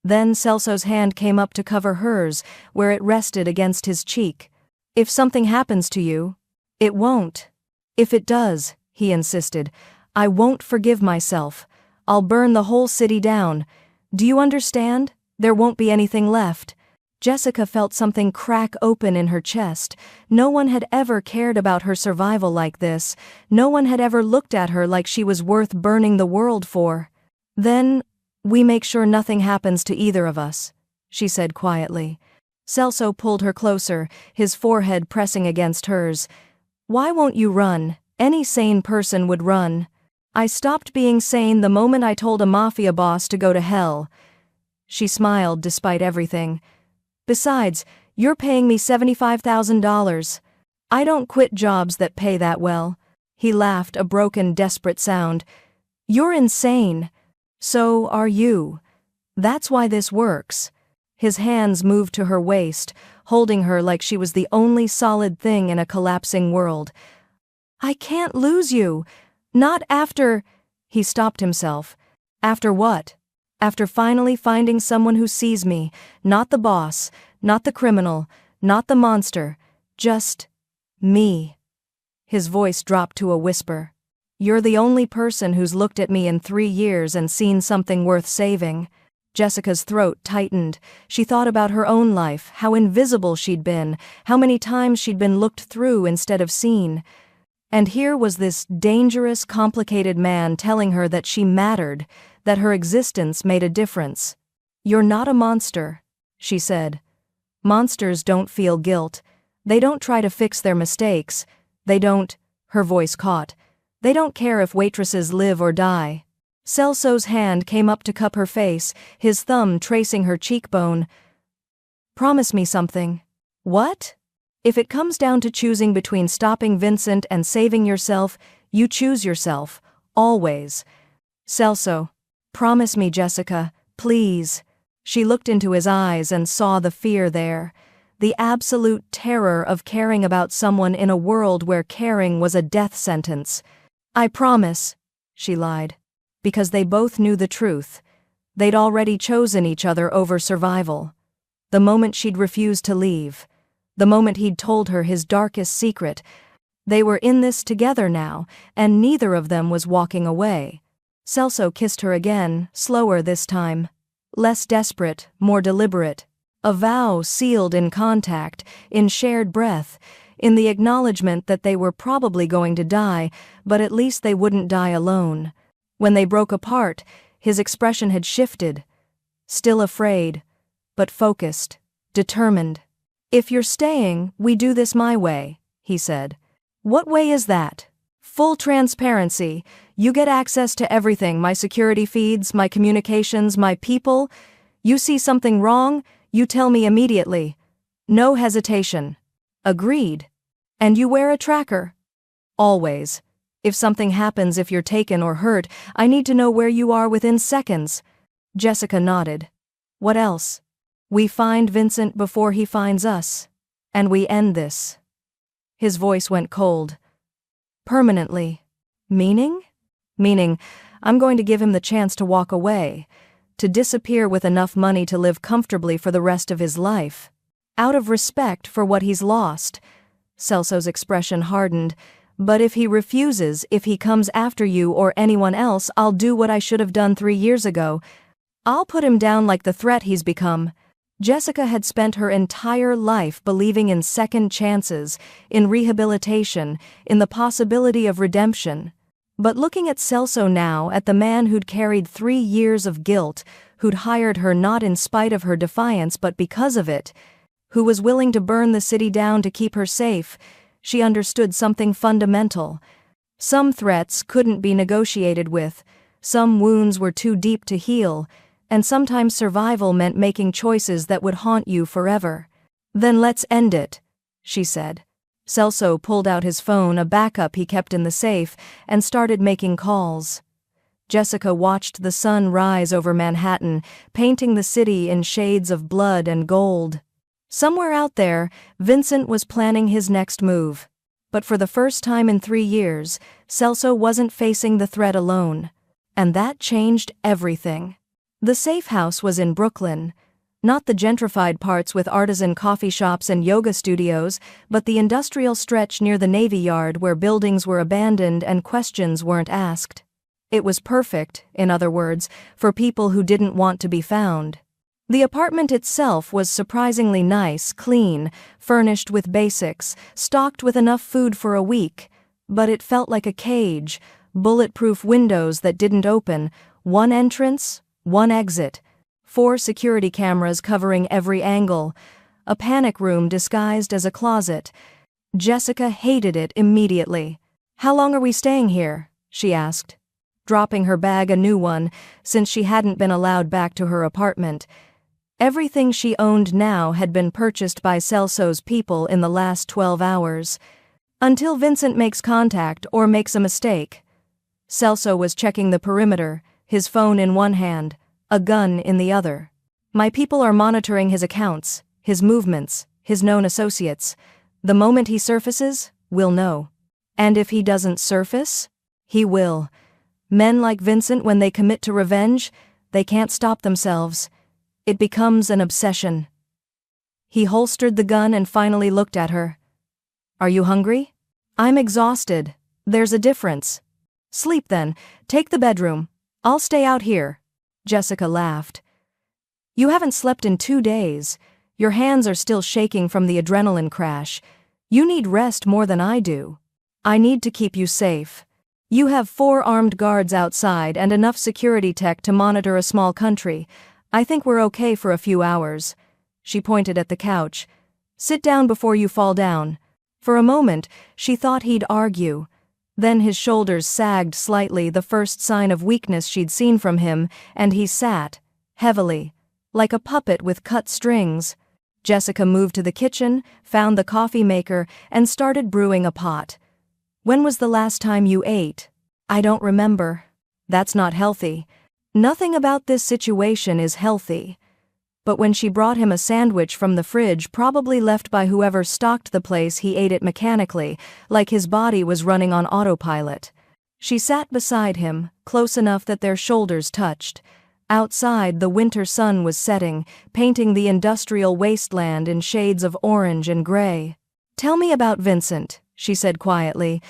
[SPEAKER 1] Then Celso's hand came up to cover hers, where it rested against his cheek. "If something happens to you, it won't. If it does," he insisted, "I won't forgive myself. I'll burn the whole city down. Do you understand? There won't be anything left." Jessica felt something crack open in her chest. No one had ever cared about her survival like this. No one had ever looked at her like she was worth burning the world for. "Then, we make sure nothing happens to either of us," she said quietly. Celso pulled her closer, his forehead pressing against hers. "Why won't you run? Any sane person would run. I stopped being sane the moment I told a mafia boss to go to hell." She smiled despite everything. "Besides, you're paying me $75,000. I don't quit jobs that pay that well." He laughed, a broken, desperate sound. "You're insane. So are you. That's why this works." His hands moved to her waist, holding her like she was the only solid thing in a collapsing world. "I can't lose you. Not after—" He stopped himself. "After what?" "After finally finding someone who sees me, not the boss, not the criminal, not the monster, just me." His voice dropped to a whisper. "You're the only person who's looked at me in 3 years and seen something worth saving." Jessica's throat tightened. She thought about her own life, how invisible she'd been, how many times she'd been looked through instead of seen. And here was this dangerous, complicated man telling her that she mattered, that her existence made a difference. "You're not a monster," she said. "Monsters don't feel guilt. They don't try to fix their mistakes. They don't—" her voice caught. "They don't care if waitresses live or die." Celso's hand came up to cup her face, his thumb tracing her cheekbone. "Promise me something." "What?" "If it comes down to choosing between stopping Vincent and saving yourself, you choose yourself. Always." "Celso. Promise me, Jessica. Please." She looked into his eyes and saw the fear there. The absolute terror of caring about someone in a world where caring was a death sentence. "I promise," she lied. Because they both knew the truth. They'd already chosen each other over survival. The moment she'd refused to leave. The moment he'd told her his darkest secret. They were in this together now, and neither of them was walking away. Celso kissed her again, slower this time. Less desperate, more deliberate. A vow sealed in contact, in shared breath, in the acknowledgement that they were probably going to die, but at least they wouldn't die alone. When they broke apart, his expression had shifted. Still afraid, but focused, determined. "If you're staying, we do this my way," he said. "What way is that?" "Full transparency. You get access to everything, my security feeds, my communications, my people. You see something wrong, you tell me immediately. No hesitation. Agreed. And you wear a tracker? Always. If something happens, if you're taken or hurt, I need to know where you are within seconds. Jessica nodded. What else? We find Vincent before he finds us. And we end this. His voice went cold. Permanently. Meaning? Meaning, I'm going to give him the chance to walk away, to disappear with enough money to live comfortably for the rest of his life. Out of respect for what he's lost. Celso's expression hardened. But if he refuses, if he comes after you or anyone else, I'll do what I should have done 3 years ago. I'll put him down like the threat he's become. Jessica had spent her entire life believing in second chances, in rehabilitation, in the possibility of redemption. But looking at Celso now, at the man who'd carried 3 years of guilt, who'd hired her not in spite of her defiance but because of it, who was willing to burn the city down to keep her safe, she understood something fundamental. Some threats couldn't be negotiated with, some wounds were too deep to heal, and sometimes survival meant making choices that would haunt you forever. Then let's end it, she said. Celso pulled out his phone, a backup he kept in the safe, and started making calls. Jessica watched the sun rise over Manhattan, painting the city in shades of blood and gold. Somewhere out there, Vincent was planning his next move. But for the first time in 3 years, Celso wasn't facing the threat alone. And that changed everything. The safe house was in Brooklyn. Not the gentrified parts with artisan coffee shops and yoga studios, but the industrial stretch near the Navy Yard where buildings were abandoned and questions weren't asked. It was perfect, in other words, for people who didn't want to be found. The apartment itself was surprisingly nice, clean, furnished with basics, stocked with enough food for a week, but it felt like a cage, bulletproof windows that didn't open, one entrance, one exit, 4 security cameras covering every angle, a panic room disguised as a closet. Jessica hated it immediately. How long are we staying here? She asked, dropping her bag, a new one, since she hadn't been allowed back to her apartment. Everything she owned now had been purchased by Celso's people in the last 12 hours. Until Vincent makes contact or makes a mistake. Celso was checking the perimeter, his phone in one hand, a gun in the other. My people are monitoring his accounts, his movements, his known associates. The moment he surfaces, we'll know. And if he doesn't surface, he will. Men like Vincent, when they commit to revenge, they can't stop themselves. It becomes an obsession. He holstered the gun and finally looked at her. Are you hungry? I'm exhausted. There's a difference. Sleep then. Take the bedroom. I'll stay out here. Jessica laughed. You haven't slept in 2 days. Your hands are still shaking from the adrenaline crash. You need rest more than I do. I need to keep you safe. You have 4 armed guards outside and enough security tech to monitor a small country. I think we're okay for a few hours. She pointed at the couch. Sit down before you fall down. For a moment, she thought he'd argue. Then his shoulders sagged slightly, the first sign of weakness she'd seen from him, and he sat, heavily, like a puppet with cut strings. Jessica moved to the kitchen, found the coffee maker, and started brewing a pot. When was the last time you ate? I don't remember. That's not healthy. Nothing about this situation is healthy. But when she brought him a sandwich from the fridge, probably left by whoever stocked the place, he ate it mechanically, like his body was running on autopilot. She sat beside him, close enough that their shoulders touched. Outside, the winter sun was setting, painting the industrial wasteland in shades of orange and gray. Tell me about Vincent, she said quietly.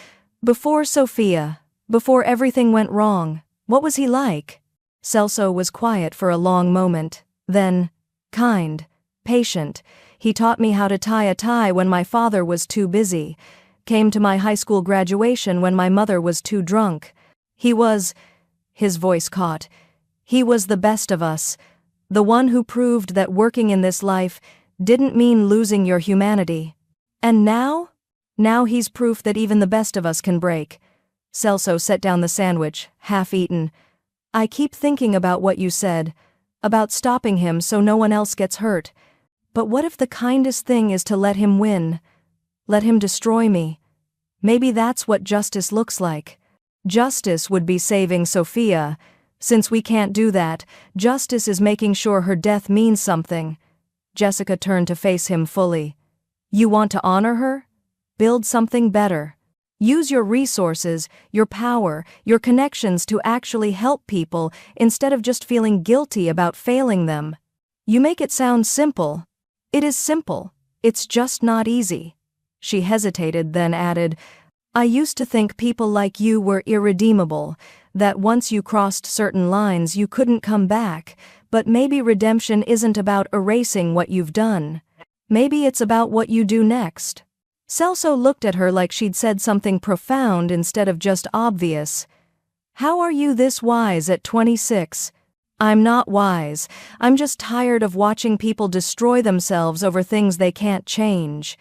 [SPEAKER 1] Before Sophia, before everything went wrong, what was he like? Celso was quiet for a long moment. Then, kind, patient. He taught me how to tie a tie when my father was too busy. Came to my high school graduation when my mother was too drunk. He was, his voice caught, he was the best of us. The one who proved that working in this life didn't mean losing your humanity. And now? Now he's proof that even the best of us can break. Celso set down the sandwich, half-eaten. I keep thinking about what you said, about stopping him so no one else gets hurt. But what if the kindest thing is to let him win? Let him destroy me? Maybe that's what justice looks like. Justice would be saving Sophia. Since we can't do that, justice is making sure her death means something. Jessica turned to face him fully. You want to honor her? Build something better. Use your resources, your power, your connections to actually help people instead of just feeling guilty about failing them. You make it sound simple. It is simple. It's just not easy. She hesitated, then added, I used to think people like you were irredeemable, that once you crossed certain lines you couldn't come back, but maybe redemption isn't about erasing what you've done. Maybe it's about what you do next. Celso looked at her like she'd said something profound instead of just obvious. How are you this wise at 26? I'm not wise. I'm just tired of watching people destroy themselves over things they can't change.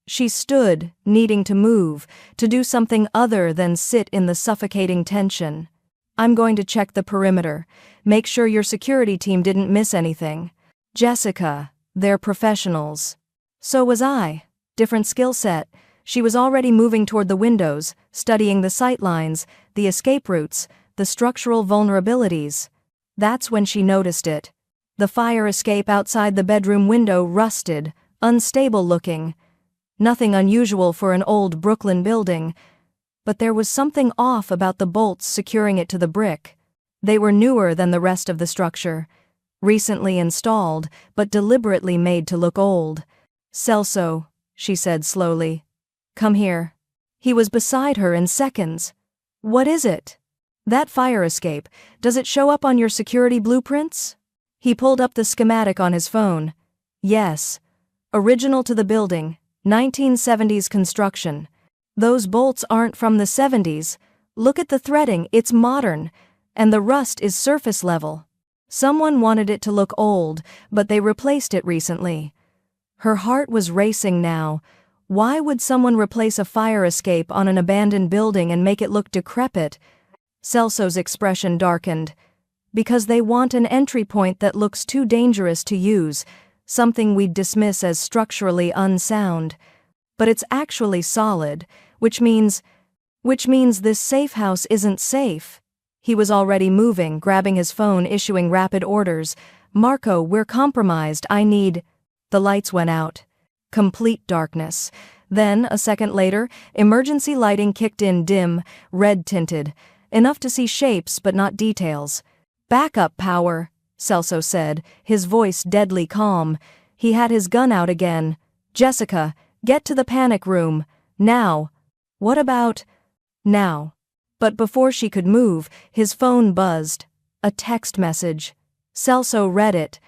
[SPEAKER 1] She stood, needing to move, to do something other than sit in the suffocating tension. I'm going to check the perimeter. Make sure your security team didn't miss anything. Jessica, they're professionals. So was I. Different skill set. She was already moving toward the windows, studying the sight lines, the escape routes, the structural vulnerabilities. That's when she noticed it. The fire escape outside the bedroom window rusted, unstable looking. Nothing unusual for an old Brooklyn building. But there was something off about the bolts securing it to the brick. They were newer than the rest of the structure. Recently installed, but deliberately made to look old. Celso, she said slowly. Come here. He was beside her in seconds. What is it? That fire escape, does it show up on your security blueprints? He pulled up the schematic on his phone. Yes. Original to the building, 1970s construction. Those bolts aren't from the 70s. Look at the threading, it's modern. And the rust is surface level. Someone wanted it to look old, but they replaced it recently. Her heart was racing now. Why would someone replace a fire escape on an abandoned building and make it look decrepit? Celso's expression darkened. Because they want an entry point that looks too dangerous to use, something we'd dismiss as structurally unsound. But it's actually solid, which means this safe house isn't safe. He was already moving, grabbing his phone, issuing rapid orders. Marco, we're compromised, I need... The lights went out. Complete darkness. Then, a second later, emergency lighting kicked in, dim, red-tinted. Enough to see shapes but not details. Backup power, Celso said, his voice deadly calm. He had his gun out again. Jessica, get to the panic room. Now. What about... now? But before she could move, his phone buzzed. A text message. Celso read it.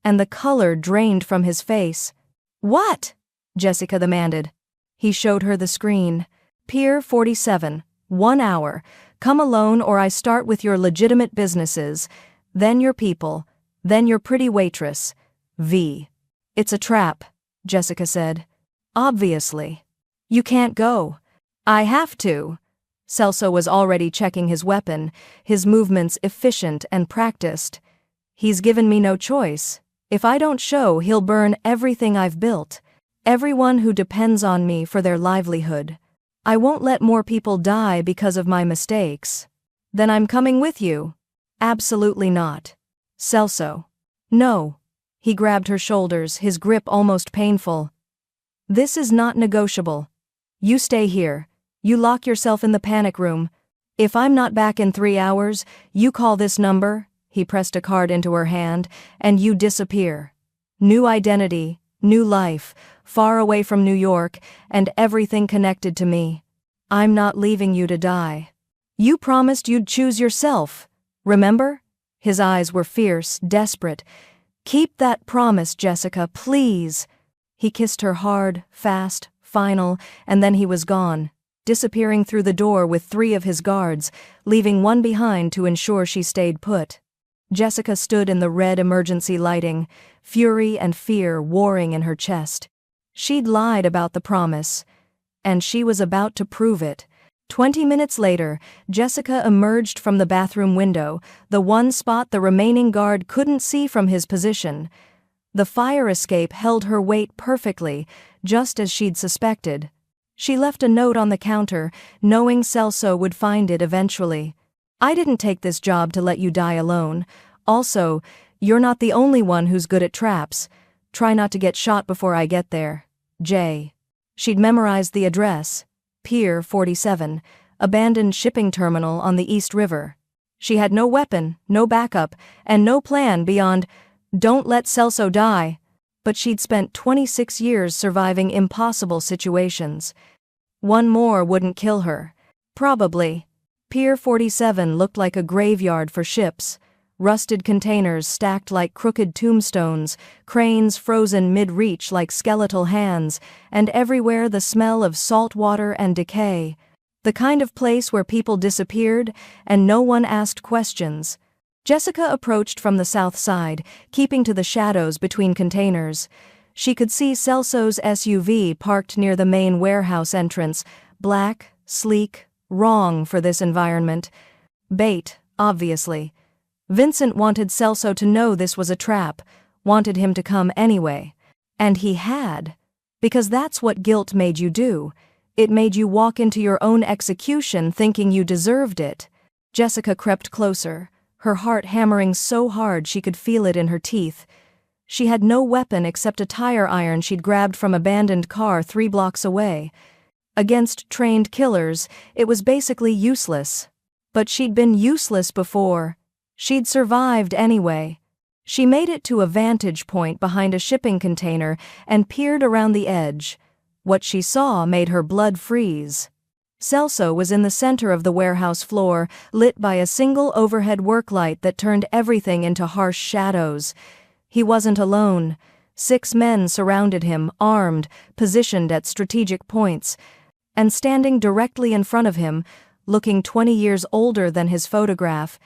[SPEAKER 1] And the color drained from his face. What? Jessica demanded. He showed her the screen. Pier 47, 1 hour. Come alone or I start with your legitimate businesses. Then your people. Then your pretty waitress. V. It's a trap, Jessica said. Obviously. You can't go. I have to. Celso was already checking his weapon, his movements efficient and practiced. He's given me no choice. If I don't show, he'll burn everything I've built. Everyone who depends on me for their livelihood. I won't let more people die because of my mistakes. Then I'm coming with you. Absolutely not. Celso. No. He grabbed her shoulders, his grip almost painful. This is not negotiable. You stay here. You lock yourself in the panic room. If I'm not back in 3 hours, you call this number. He pressed a card into her hand, and you disappear. New identity, new life, far away from New York, and everything connected to me. I'm not leaving you to die. You promised you'd choose yourself. Remember? His eyes were fierce, desperate. Keep that promise, Jessica, please. He kissed her hard, fast, final, and then he was gone, disappearing through the door with 3 of his guards, leaving one behind to ensure she stayed put. Jessica stood in the red emergency lighting, fury and fear warring in her chest. She'd lied about the promise, and she was about to prove it. 20 minutes later, Jessica emerged from the bathroom window, the one spot the remaining guard couldn't see from his position. The fire escape held her weight perfectly, just as she'd suspected. She left a note on the counter, knowing Celso would find it eventually. I didn't take this job to let you die alone. Also, you're not the only one who's good at traps. Try not to get shot before I get there. J. She'd memorized the address. Pier 47, abandoned shipping terminal on the East River. She had no weapon, no backup, and no plan beyond, don't let Celso die. But she'd spent 26 years surviving impossible situations. One more wouldn't kill her. Probably. Pier 47 looked like a graveyard for ships. Rusted containers stacked like crooked tombstones, cranes frozen mid-reach like skeletal hands, and everywhere the smell of salt water and decay. The kind of place where people disappeared and no one asked questions. Jessica approached from the south side, keeping to the shadows between containers. She could see Celso's SUV parked near the main warehouse entrance, black, sleek, wrong for this environment. Bait, obviously. Vincent wanted Celso to know this was a trap, wanted him to come anyway. And he had. Because that's what guilt made you do. It made you walk into your own execution thinking you deserved it. Jessica crept closer, her heart hammering so hard she could feel it in her teeth. She had no weapon except a tire iron she'd grabbed from an abandoned car 3 blocks away. Against trained killers, it was basically useless. But she'd been useless before. She'd survived anyway. She made it to a vantage point behind a shipping container and peered around the edge. What she saw made her blood freeze. Celso was in the center of the warehouse floor, lit by a single overhead work light that turned everything into harsh shadows. He wasn't alone. 6 men surrounded him, armed, positioned at strategic points. And standing directly in front of him, looking 20 years older than his photograph,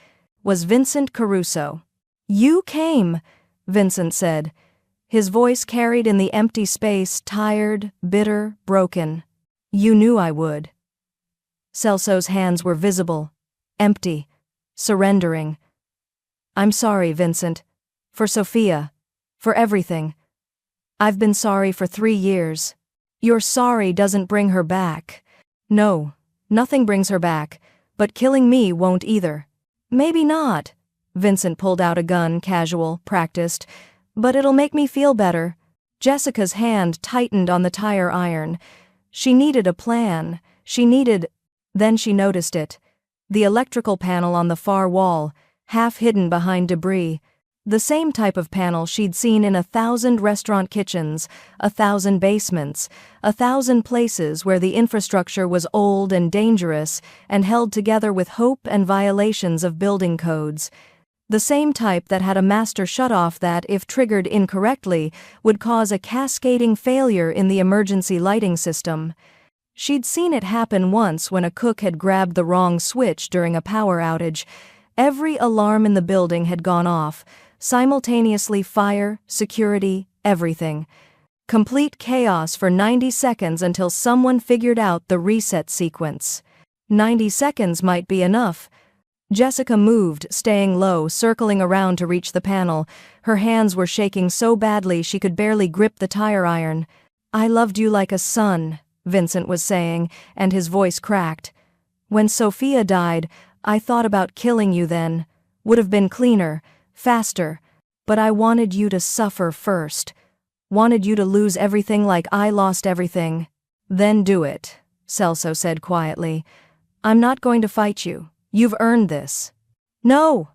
[SPEAKER 1] was Vincent Caruso. "You came," Vincent said. His voice carried in the empty space, tired, bitter, broken. "You knew I would." Celso's hands were visible, empty, surrendering. "I'm sorry, Vincent. For Sophia. For everything. I've been sorry for 3 years. Your sorry doesn't bring her back. No, nothing brings her back, but killing me won't either." "Maybe not." Vincent pulled out a gun, casual, practiced. "But it'll make me feel better." Jessica's hand tightened on the tire iron. She needed a plan. Then she noticed it. The electrical panel on the far wall, half hidden behind debris. The same type of panel she'd seen in 1,000 restaurant kitchens, 1,000 basements, 1,000 places where the infrastructure was old and dangerous and held together with hope and violations of building codes. The same type that had a master shutoff that, if triggered incorrectly, would cause a cascading failure in the emergency lighting system. She'd seen it happen once when a cook had grabbed the wrong switch during a power outage. Every alarm in the building had gone off. Simultaneously fire, security, everything. Complete chaos for 90 seconds until someone figured out the reset sequence. 90 seconds might be enough. Jessica moved, staying low, circling around to reach the panel. Her hands were shaking so badly she could barely grip the tire iron. "I loved you like a son," Vincent was saying, and his voice cracked. "When Sophia died, I thought about killing you then. Would have been cleaner, faster, but I wanted you to suffer first. Wanted you to lose everything like I lost everything. Then do it," Celso said quietly. "I'm not going to fight you. You've earned this." "No!"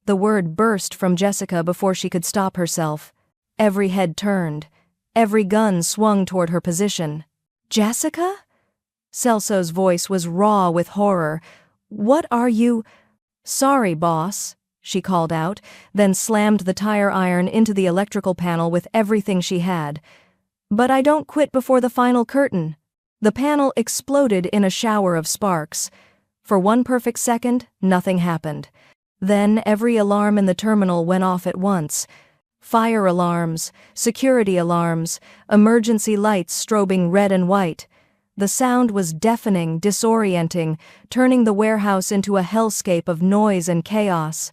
[SPEAKER 1] The word burst from Jessica before she could stop herself. Every head turned. Every gun swung toward her position. "Jessica?" Celso's voice was raw with horror. "What are you—" "Sorry, boss," she called out, then slammed the tire iron into the electrical panel with everything she had. "But I don't quit before the final curtain." The panel exploded in a shower of sparks. For 1 perfect second, nothing happened. Then every alarm in the terminal went off at once. Fire alarms, security alarms, emergency lights strobing red and white. The sound was deafening, disorienting, turning the warehouse into a hellscape of noise and chaos.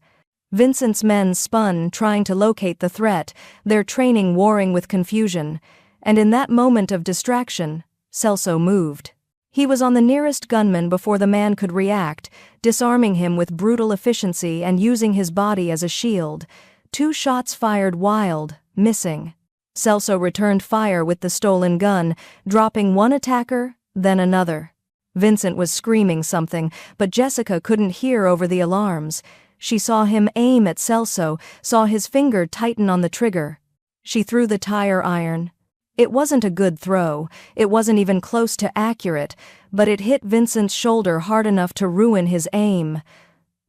[SPEAKER 1] Vincent's men spun, trying to locate the threat, their training warring with confusion. And in that moment of distraction, Celso moved. He was on the nearest gunman before the man could react, disarming him with brutal efficiency and using his body as a shield. 2 shots fired wild, missing. Celso returned fire with the stolen gun, dropping one attacker, then another. Vincent was screaming something, but Jessica couldn't hear over the alarms. She saw him aim at Celso, saw his finger tighten on the trigger. She threw the tire iron. It wasn't a good throw, it wasn't even close to accurate, but it hit Vincent's shoulder hard enough to ruin his aim.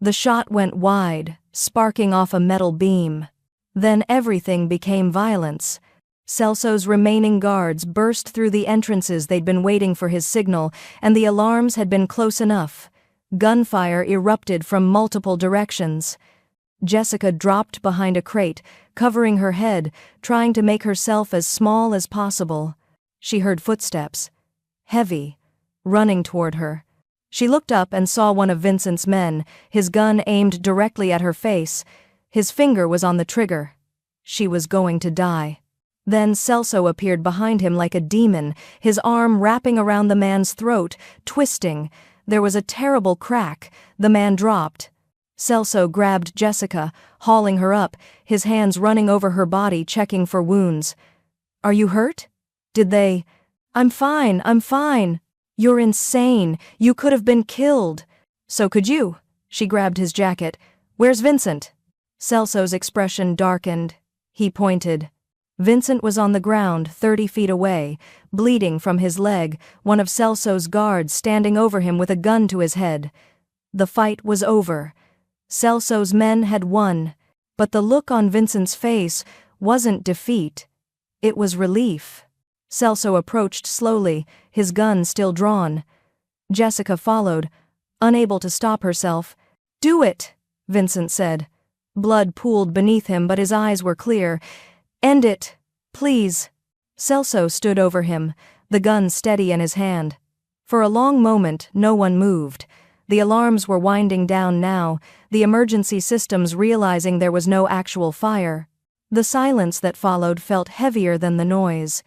[SPEAKER 1] The shot went wide, sparking off a metal beam. Then everything became violence. Celso's remaining guards burst through the entrances they'd been waiting for his signal, and the alarms had been close enough. Gunfire erupted from multiple directions. Jessica dropped behind a crate, covering her head, trying to make herself as small as possible. She heard footsteps. Heavy. Running toward her. She looked up and saw one of Vincent's men, his gun aimed directly at her face. His finger was on the trigger. She was going to die. Then Celso appeared behind him like a demon, his arm wrapping around the man's throat, twisting. There was a terrible crack. The man dropped. Celso grabbed Jessica, hauling her up, his hands running over her body, checking for wounds. "Are you hurt? Did they—" "I'm fine, I'm fine." "You're insane. You could have been killed." "So could you." She grabbed his jacket. "Where's Vincent?" Celso's expression darkened. He pointed. Vincent was on the ground 30 feet away, bleeding from his leg, one of Celso's guards standing over him with a gun to his head. The fight was over. Celso's men had won, but the look on Vincent's face wasn't defeat. It was relief. Celso approached slowly, his gun still drawn. Jessica followed, unable to stop herself. "Do it," Vincent said. Blood pooled beneath him, but his eyes were clear. "End it, please." Celso stood over him, the gun steady in his hand. For a long moment, no one moved. The alarms were winding down now, the emergency systems realizing there was no actual fire. The silence that followed felt heavier than the noise.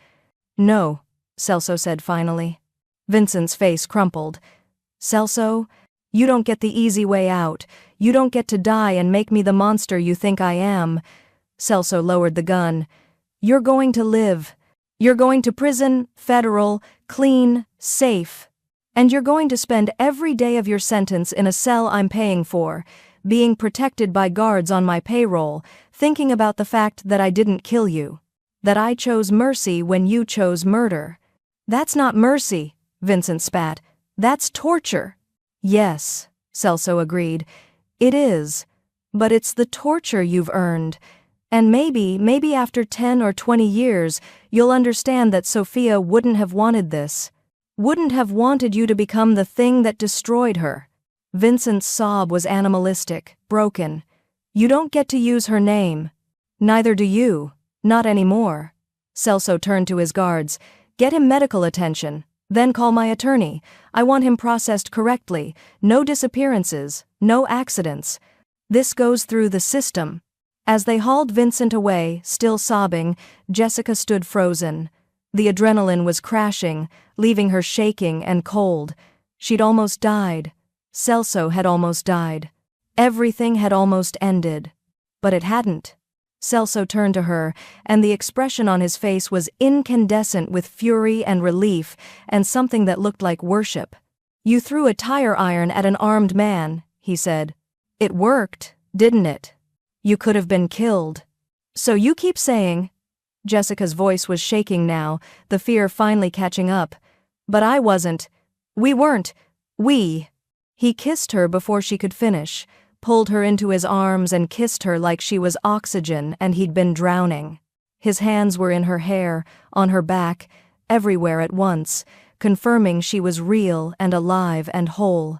[SPEAKER 1] "No," Celso said finally. Vincent's face crumpled. "Celso, you don't get the easy way out. You don't get to die and make me the monster you think I am." Celso lowered the gun. "You're going to live. You're going to prison, federal, clean, safe. And you're going to spend every day of your sentence in a cell I'm paying for, being protected by guards on my payroll, thinking about the fact that I didn't kill you. That I chose mercy when you chose murder." "That's not mercy," Vincent spat. "That's torture." "Yes," Celso agreed. "It is. But it's the torture you've earned. And maybe after 10 or 20 years, you'll understand that Sophia wouldn't have wanted this. Wouldn't have wanted you to become the thing that destroyed her." Vincent's sob was animalistic, broken. "You don't get to use her name. Neither do you. Not anymore." Celso turned to his guards. "Get him medical attention. Then call my attorney. I want him processed correctly. No disappearances. No accidents. This goes through the system." As they hauled Vincent away, still sobbing, Jessica stood frozen. The adrenaline was crashing, leaving her shaking and cold. She'd almost died. Celso had almost died. Everything had almost ended. But it hadn't. Celso turned to her, and the expression on his face was incandescent with fury and relief, and something that looked like worship. "You threw a tire iron at an armed man," he said. "It worked, didn't it? You could have been killed. So you keep saying—" Jessica's voice was shaking now, the fear finally catching up. "But I wasn't. We weren't. We—" He kissed her before she could finish, pulled her into his arms and kissed her like she was oxygen and he'd been drowning. His hands were in her hair, on her back, everywhere at once, confirming she was real and alive and whole.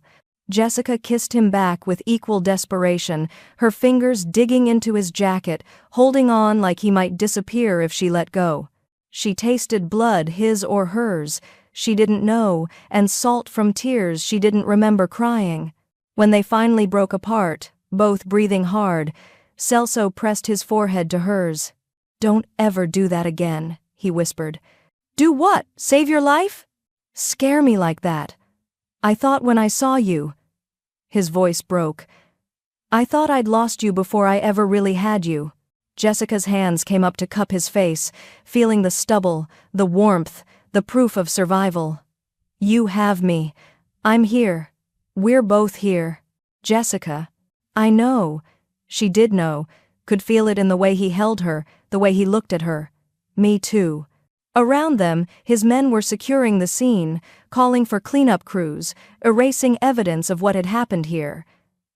[SPEAKER 1] Jessica kissed him back with equal desperation, her fingers digging into his jacket, holding on like he might disappear if she let go. She tasted blood, his or hers. she didn't know, and salt from tears she didn't remember crying. When they finally broke apart, both breathing hard, Celso pressed his forehead to hers. "Don't ever do that again," he whispered. "Do what? Save your life? Scare me like that. I thought when I saw you..." His voice broke. "I thought I'd lost you before I ever really had you." Jessica's hands came up to cup his face, feeling the stubble, the warmth, the proof of survival. "You have me. I'm here. We're both here." "Jessica." "I know." She did know, could feel it in the way he held her, the way he looked at her. "Me too." Around them, his men were securing the scene, calling for cleanup crews, erasing evidence of what had happened here.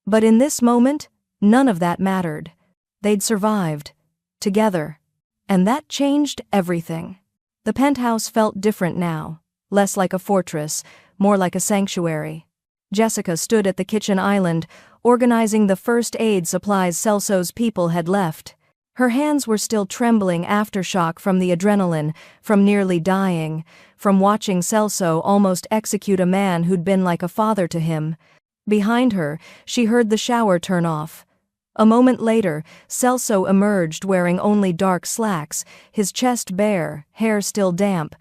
[SPEAKER 1] But in this moment, none of that mattered. They'd survived. Together. And that changed everything. The penthouse felt different now, less like a fortress, more like a sanctuary. Jessica stood at the kitchen island, organizing the first aid supplies Celso's people had left. Her hands were still trembling aftershock from the adrenaline, from nearly dying, from watching Celso almost execute a man who'd been like a father to him. Behind her, she heard the shower turn off. A moment later, Celso emerged wearing only dark slacks, his chest bare, hair still damp.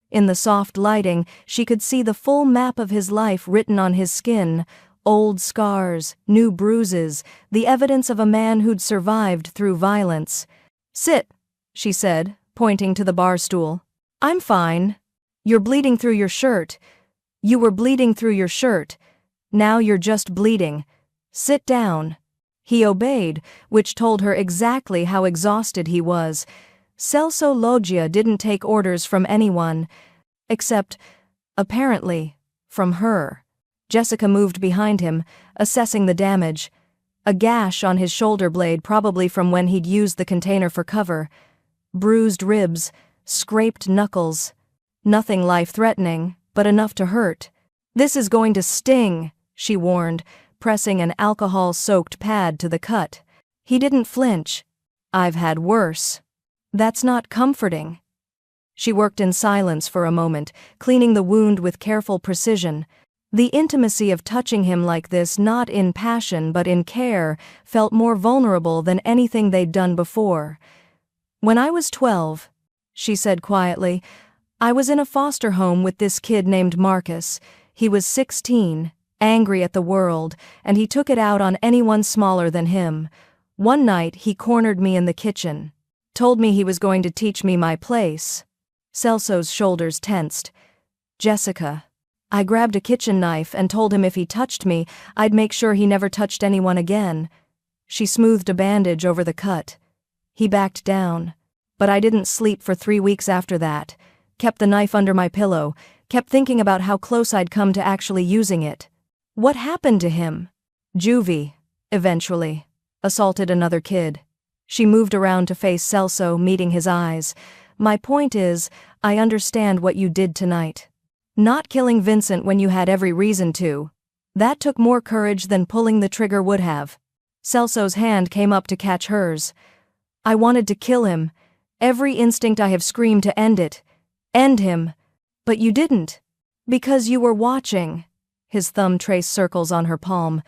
[SPEAKER 1] In the soft lighting, she could see the full map of his life written on his skin. Old scars, new bruises, the evidence of a man who'd survived through violence. "Sit," she said, pointing to the bar stool. "I'm fine. You're bleeding through your shirt. You were bleeding through your shirt. Now you're just bleeding. Sit down." He obeyed, which told her exactly how exhausted he was. Celso Loggia didn't take orders from anyone. Except, apparently, from her. Jessica moved behind him, assessing the damage. A gash on his shoulder blade, probably from when he'd used the container for cover. Bruised ribs, scraped knuckles. Nothing life-threatening, but enough to hurt. "This is going to sting," she warned, pressing an alcohol-soaked pad to the cut. He didn't flinch. "I've had worse." "That's not comforting." She worked in silence for a moment, cleaning the wound with careful precision. The intimacy of touching him like this, not in passion but in care, felt more vulnerable than anything they'd done before. "When I was 12, she said quietly, "I was in a foster home with this kid named Marcus. He was 16, angry at the world, and he took it out on anyone smaller than him. One night he cornered me in the kitchen. Told me he was going to teach me my place." Celso's shoulders tensed. "Jessica." "I grabbed a kitchen knife and told him if he touched me, I'd make sure he never touched anyone again." She smoothed a bandage over the cut. He backed down. "But I didn't sleep for 3 weeks after that. Kept the knife under my pillow, kept thinking about how close I'd come to actually using it." "What happened to him?" "Juvie, eventually. Assaulted another kid." She moved around to face Celso, meeting his eyes. "My point is, I understand what you did tonight. Not killing Vincent when you had every reason to. That took more courage than pulling the trigger would have." Celso's hand came up to catch hers. "I wanted to kill him. Every instinct I have screamed to end it. End him. But you didn't. Because you were watching." His thumb traced circles on her palm.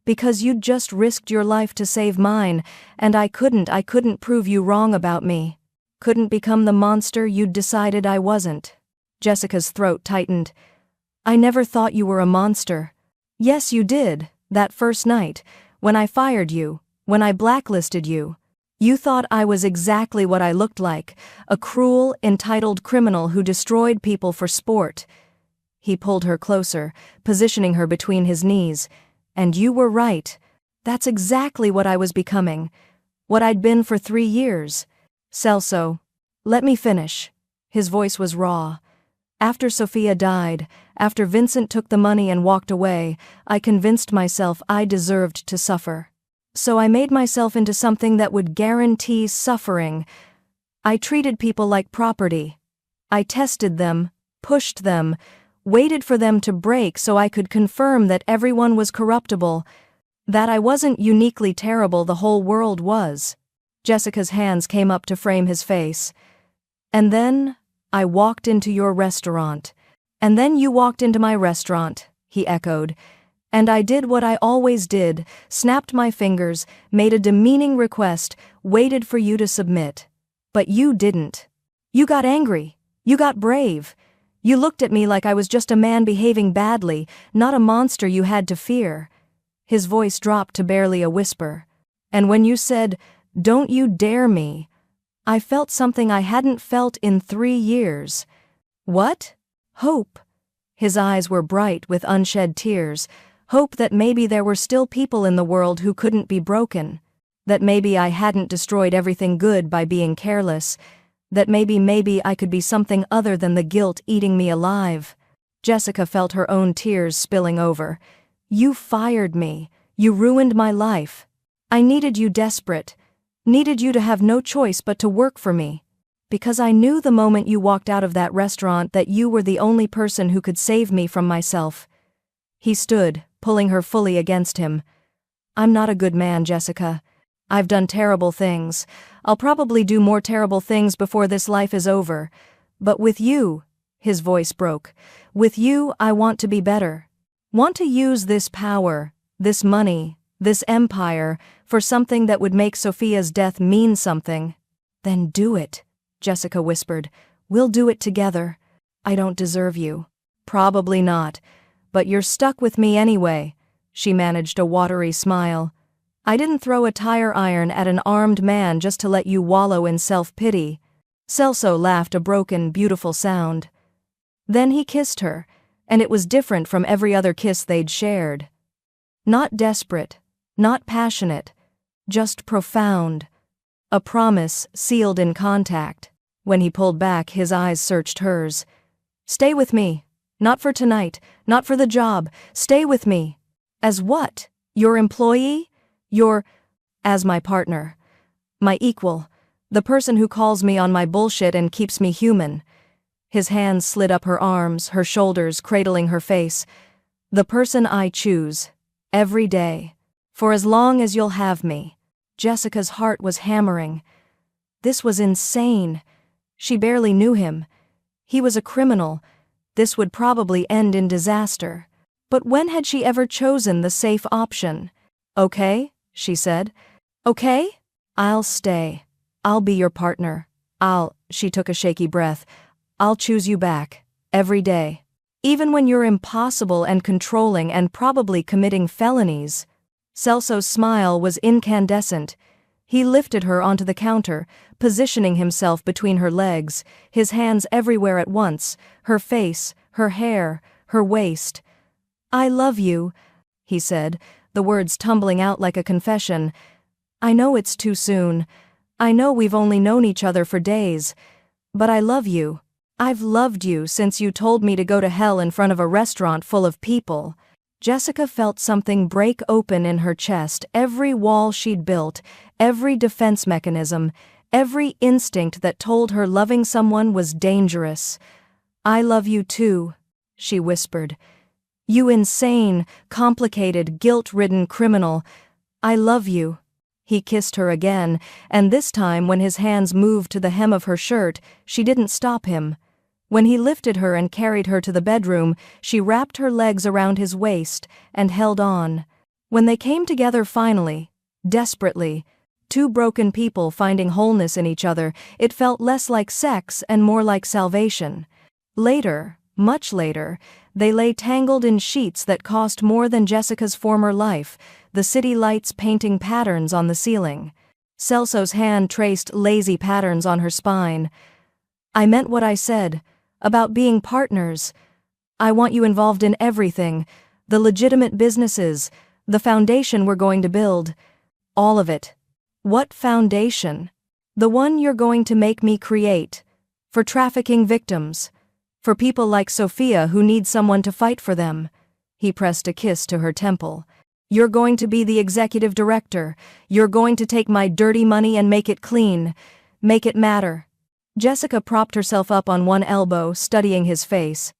[SPEAKER 1] "Because you'd just risked your life to save mine, and I couldn't prove you wrong about me. Couldn't become the monster you'd decided I wasn't." Jessica's throat tightened. "I never thought you were a monster." "Yes, you did, that first night, when I fired you, when I blacklisted you. You thought I was exactly what I looked like, a cruel, entitled criminal who destroyed people for sport." He pulled her closer, positioning her between his knees. "And you were right. That's exactly what I was becoming. What I'd been for 3 years. Celso, let me finish." His voice was raw. "After Sophia died, after Vincent took the money and walked away, I convinced myself I deserved to suffer. So I made myself into something that would guarantee suffering. I treated people like property. I tested them, pushed them, waited for them to break so I could confirm that everyone was corruptible, that I wasn't uniquely terrible, the whole world was." Jessica's hands came up to frame his face. "And then I walked into your restaurant. "And then you walked into my restaurant," he echoed. "And I did what I always did, snapped my fingers, made a demeaning request, waited for you to submit. But you didn't. You got angry. You got brave. You looked at me like I was just a man behaving badly, not a monster you had to fear." His voice dropped to barely a whisper. "And when you said, 'Don't you dare me,' I felt something I hadn't felt in 3 years." "What?" "Hope." His eyes were bright with unshed tears. Hope that maybe there were still people in the world who couldn't be broken. That maybe I hadn't destroyed everything good by being careless. That maybe I could be something other than the guilt eating me alive. Jessica felt her own tears spilling over. "You fired me. You ruined my life. I needed you desperate. Needed you to have no choice but to work for me. Because I knew the moment you walked out of that restaurant that you were the only person who could save me from myself." He stood, pulling her fully against him. "I'm not a good man, Jessica. I've done terrible things. I'll probably do more terrible things before this life is over. But with you," his voice broke, "with you I want to be better. Want to use this power, this money, this empire, for something that would make Sophia's death mean something." "Then do it," Jessica whispered. "We'll do it together. I don't deserve you." "Probably not. But you're stuck with me anyway." She managed a watery smile. "I didn't throw a tire iron at an armed man just to let you wallow in self-pity." Celso laughed a broken, beautiful sound. Then he kissed her, and it was different from every other kiss they'd shared. Not desperate, not passionate, just profound. A promise sealed in contact. When he pulled back, his eyes searched hers. "Stay with me. Not for tonight, not for the job. Stay with me." "As what? Your employee? As my partner. My equal. The person who calls me on my bullshit and keeps me human." His hands slid up her arms, her shoulders cradling her face. "The person I choose. Every day. For as long as you'll have me." Jessica's heart was hammering. This was insane. She barely knew him. He was a criminal. This would probably end in disaster. But when had she ever chosen the safe option? "Okay," she said. "Okay? I'll stay. I'll be your partner. She took a shaky breath. "I'll choose you back. Every day. Even when you're impossible and controlling and probably committing felonies." Celso's smile was incandescent. He lifted her onto the counter, positioning himself between her legs, his hands everywhere at once, her face, her hair, her waist. "I love you," he said, the words tumbling out like a confession. "I know it's too soon. I know we've only known each other for days. But I love you. I've loved you since you told me to go to hell in front of a restaurant full of people." Jessica felt something break open in her chest, every wall she'd built, every defense mechanism, every instinct that told her loving someone was dangerous. "I love you too," she whispered. "You insane, complicated, guilt-ridden criminal. I love you." He kissed her again, and this time when his hands moved to the hem of her shirt, she didn't stop him. When he lifted her and carried her to the bedroom, she wrapped her legs around his waist and held on. When they came together finally, desperately, two broken people finding wholeness in each other, it felt less like sex and more like salvation. Later, much later, they lay tangled in sheets that cost more than Jessica's former life, the city lights painting patterns on the ceiling. Celso's hand traced lazy patterns on her spine. "I meant what I said. About being partners. I want you involved in everything, the legitimate businesses, the foundation we're going to build. All of it." "What foundation?" "The one you're going to make me create. For trafficking victims. For people like Sophia who need someone to fight for them." He pressed a kiss to her temple. "You're going to be the executive director. You're going to take my dirty money and make it clean. Make it matter." Jessica propped herself up on one elbow, studying his face.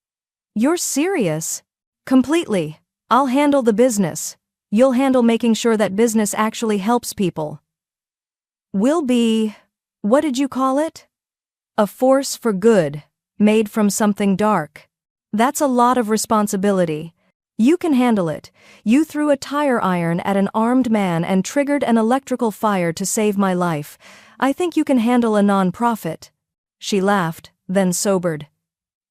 [SPEAKER 1] "You're serious?" "Completely. I'll handle the business. You'll handle making sure that business actually helps people. We'll be, what did you call it? A force for good, made from something dark." That's a lot of responsibility. You can handle it. You threw a tire iron at an armed man and triggered an electrical fire to save my life. I think you can handle a non-profit." She laughed, then sobered.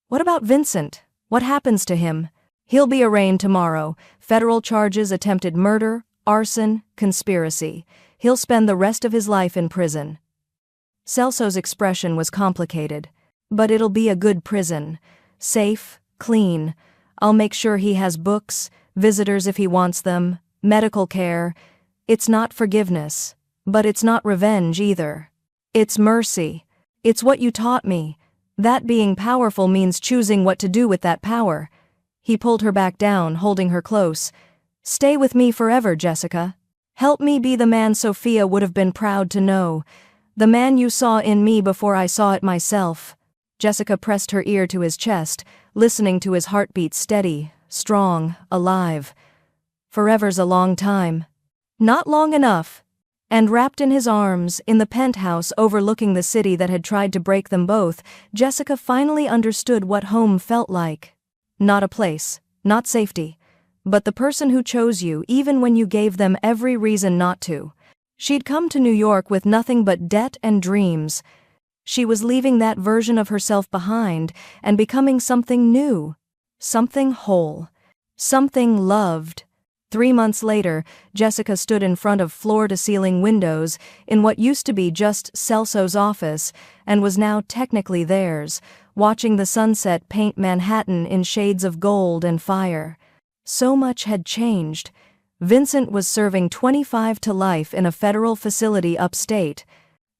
[SPEAKER 1] "What about Vincent? What happens to him?" "He'll be arraigned tomorrow. Federal charges: attempted murder, arson, conspiracy. He'll spend the rest of his life in prison." Celso's expression was complicated. "But it'll be a good prison. Safe, clean. I'll make sure he has books, visitors if he wants them, medical care. It's not forgiveness. But it's not revenge either. It's mercy. It's what you taught me. That being powerful means choosing what to do with that power." He pulled her back down, holding her close. "Stay with me forever, Jessica. Help me be the man Sophia would have been proud to know. The man you saw in me before I saw it myself." Jessica pressed her ear to his chest, listening to his heartbeat steady, strong, alive. "Forever's a long time." "Not long enough." And wrapped in his arms, in the penthouse overlooking the city that had tried to break them both, Jessica finally understood what home felt like. Not a place, not safety, but the person who chose you even when you gave them every reason not to. She'd come to New York with nothing but debt and dreams. She was leaving that version of herself behind and becoming something new, something whole, something loved. 3 months later, Jessica stood in front of floor-to-ceiling windows in what used to be just Celso's office and was now technically theirs, watching the sunset paint Manhattan in shades of gold and fire. So much had changed. Vincent was serving 25 to life in a federal facility upstate.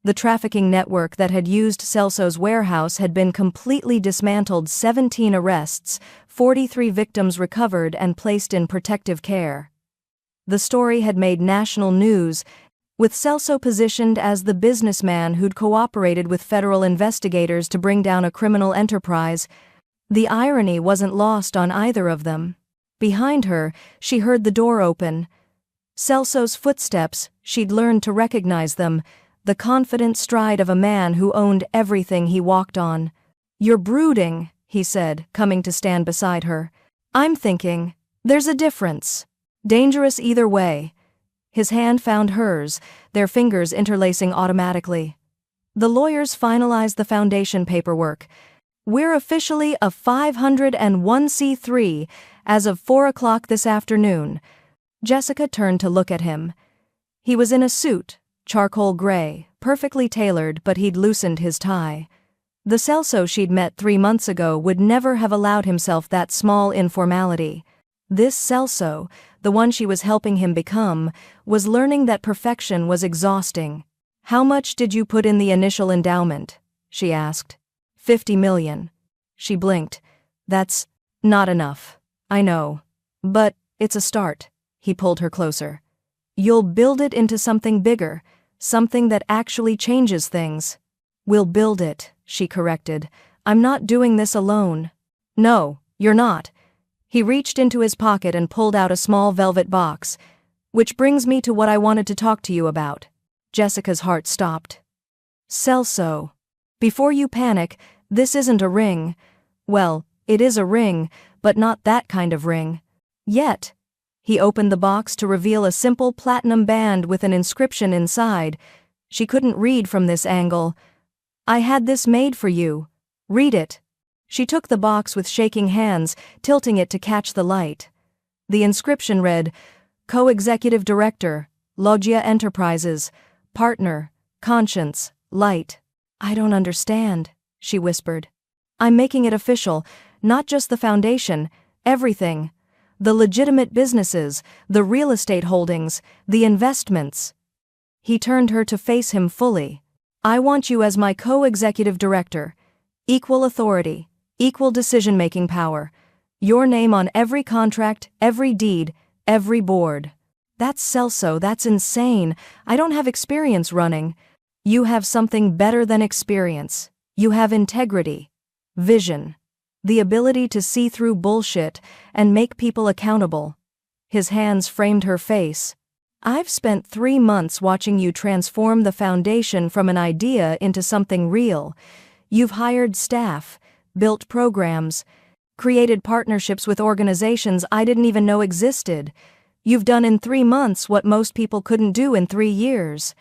[SPEAKER 1] The trafficking network that had used Celso's warehouse had been completely dismantled. 17 arrests, 43 victims recovered and placed in protective care. The story had made national news, with Celso positioned as the businessman who'd cooperated with federal investigators to bring down a criminal enterprise. The irony wasn't lost on either of them. Behind her, she heard the door open. Celso's footsteps, she'd learned to recognize them, the confident stride of a man who owned everything he walked on. "You're brooding," he said, coming to stand beside her. "I'm thinking. There's a difference. Dangerous either way." His hand found hers, their fingers interlacing automatically. "The lawyers finalized the foundation paperwork. We're officially a 501c3 as of 4 o'clock this afternoon." Jessica turned to look at him. He was in a suit, charcoal gray, perfectly tailored, but he'd loosened his tie. The Celso she'd met 3 months ago would never have allowed himself that small informality. This Celso, the one she was helping him become, was learning that perfection was exhausting. "How much did you put in the initial endowment?" she asked. $50 million. She blinked. "That's not enough. I know. But it's a start." He pulled her closer. "You'll build it into something bigger, something that actually changes things." "We'll build it," she corrected. "I'm not doing this alone." "No, you're not." He reached into his pocket and pulled out a small velvet box. "Which brings me to what I wanted to talk to you about." Jessica's heart stopped. "Celso. Before you panic, this isn't a ring. Well, it is a ring, but not that kind of ring. Yet." He opened the box to reveal a simple platinum band with an inscription inside. She couldn't read from this angle. "I had this made for you. Read it." She took the box with shaking hands, tilting it to catch the light. The inscription read, "Co-Executive Director, Loggia Enterprises, Partner, Conscience, Light." "I don't understand," she whispered. "I'm making it official, not just the foundation, everything. The legitimate businesses, the real estate holdings, the investments." He turned her to face him fully. "I want you as my co-executive director. Equal authority, equal decision-making power. Your name on every contract, every deed, every board." "That's Celso, that's insane. I don't have experience running." "You have something better than experience. You have integrity, vision, the ability to see through bullshit and make people accountable." His hands framed her face. "I've spent 3 months watching you transform the foundation from an idea into something real. You've hired staff, built programs. created partnerships with organizations I didn't even know existed. You've done in 3 months what most people couldn't do in 3 years.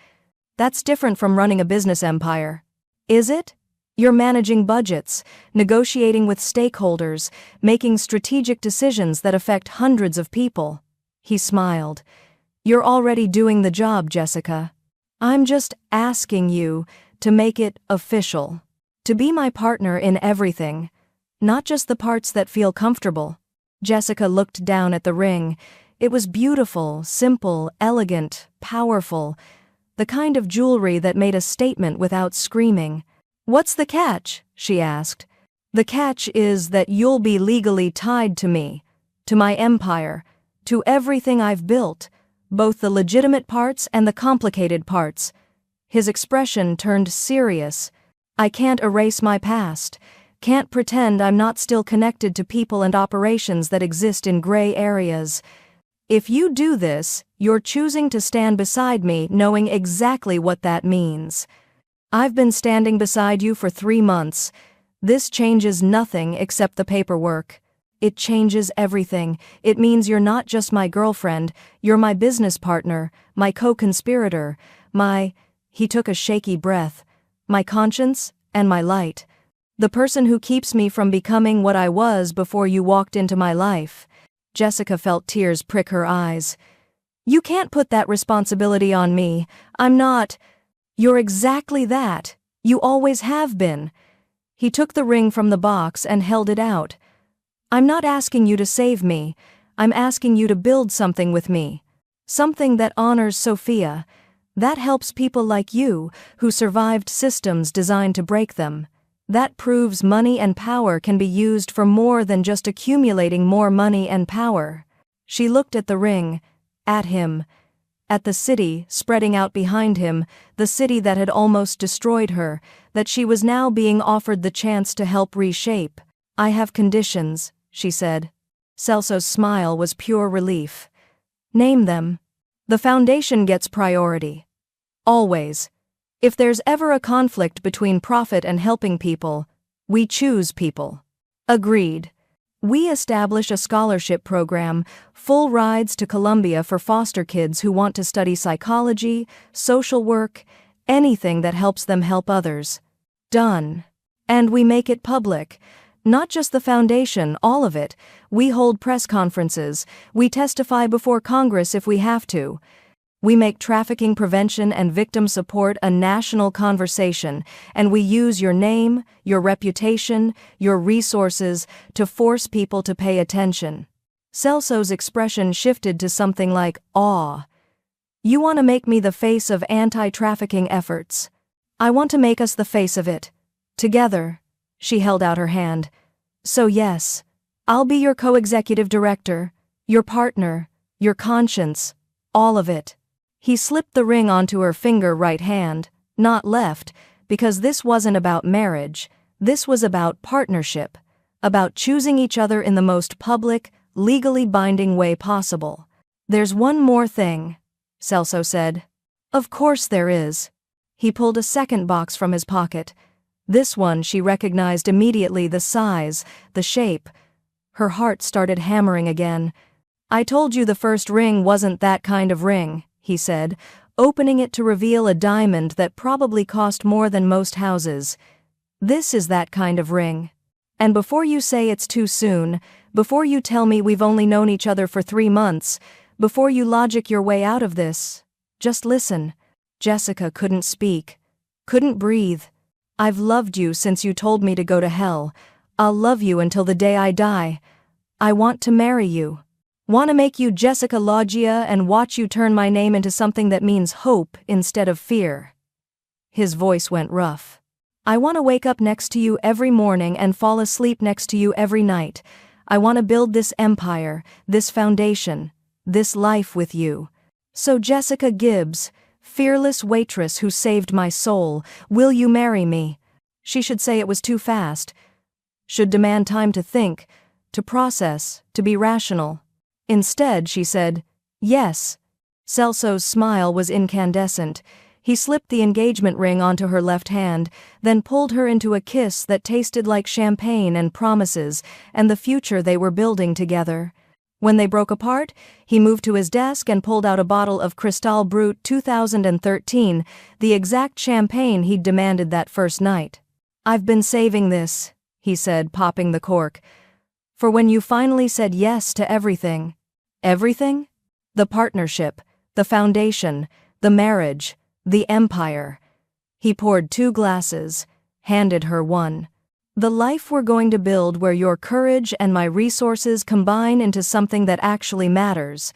[SPEAKER 1] That's different from running a business empire. Is it? You're managing budgets, negotiating with stakeholders, making strategic decisions that affect hundreds of people. He smiled. You're already doing the job, Jessica. I'm just asking you to make it official. To be my partner in everything, not just the parts that feel comfortable. Jessica looked down at the ring. It was beautiful, simple, elegant, powerful, the kind of jewelry that made a statement without screaming. What's the catch? She asked. The catch is that you'll be legally tied to me, to my empire, to everything I've built, both the legitimate parts and the complicated parts. His expression turned serious. I can't erase my past, can't pretend I'm not still connected to people and operations that exist in gray areas. If you do this, you're choosing to stand beside me knowing exactly what that means. I've been standing beside you for 3 months. This changes nothing except the paperwork. It changes everything. It means you're not just my girlfriend, you're my business partner, my co-conspirator, he took a shaky breath, my conscience and my light. The person who keeps me from becoming what I was before you walked into my life. Jessica felt tears prick her eyes. You can't put that responsibility on me. I'm not. You're exactly that. You always have been. He took the ring from the box and held it out. I'm not asking you to save me. I'm asking you to build something with me. Something that honors Sophia. That helps people like you, who survived systems designed to break them. That proves money and power can be used for more than just accumulating more money and power. She looked at the ring, at him, at the city spreading out behind him, the city that had almost destroyed her, that she was now being offered the chance to help reshape. I have conditions, she said. Celso's smile was pure relief. Name them. The foundation gets priority. Always. If there's ever a conflict between profit and helping people, we choose people. Agreed. We establish a scholarship program, full rides to Columbia for foster kids who want to study psychology, social work, anything that helps them help others. Done. And we make it public. Not just the foundation, all of it. We hold press conferences. We testify before Congress if we have to. We make trafficking prevention and victim support a national conversation, and we use your name, your reputation, your resources to force people to pay attention. Celso's expression shifted to something like awe. You want to make me the face of anti-trafficking efforts. I want to make us the face of it. Together. She held out her hand. So yes, I'll be your co-executive director, your partner, your conscience, all of it. He slipped the ring onto her finger right hand, not left, because this wasn't about marriage, this was about partnership, about choosing each other in the most public, legally binding way possible. There's one more thing, Celso said. Of course there is. He pulled a second box from his pocket. This one she recognized immediately, the size, the shape. Her heart started hammering again. I told you the first ring wasn't that kind of ring, he said, opening it to reveal a diamond that probably cost more than most houses. This is that kind of ring. And before you say it's too soon, before you tell me we've only known each other for 3 months, before you logic your way out of this, just listen. Jessica couldn't speak, couldn't breathe. I've loved you since you told me to go to hell. I'll love you until the day I die. I want to marry you. Want to make you Jessica Loggia and watch you turn my name into something that means hope instead of fear. His voice went rough. I want to wake up next to you every morning and fall asleep next to you every night. I want to build this empire, this foundation, this life with you. So Jessica Gibbs, fearless waitress who saved my soul, will you marry me? She should say it was too fast. Should demand time to think, to process, to be rational. Instead, she said, yes. Celso's smile was incandescent. He slipped the engagement ring onto her left hand, then pulled her into a kiss that tasted like champagne and promises and the future they were building together. When they broke apart, he moved to his desk and pulled out a bottle of Cristal Brut 2013, the exact champagne he'd demanded that first night. "I've been saving this," he said, popping the cork, "for when you finally said yes to everything." Everything? The partnership, the foundation, the marriage, the empire. He poured 2 glasses, handed her one. "The life we're going to build where your courage and my resources combine into something that actually matters."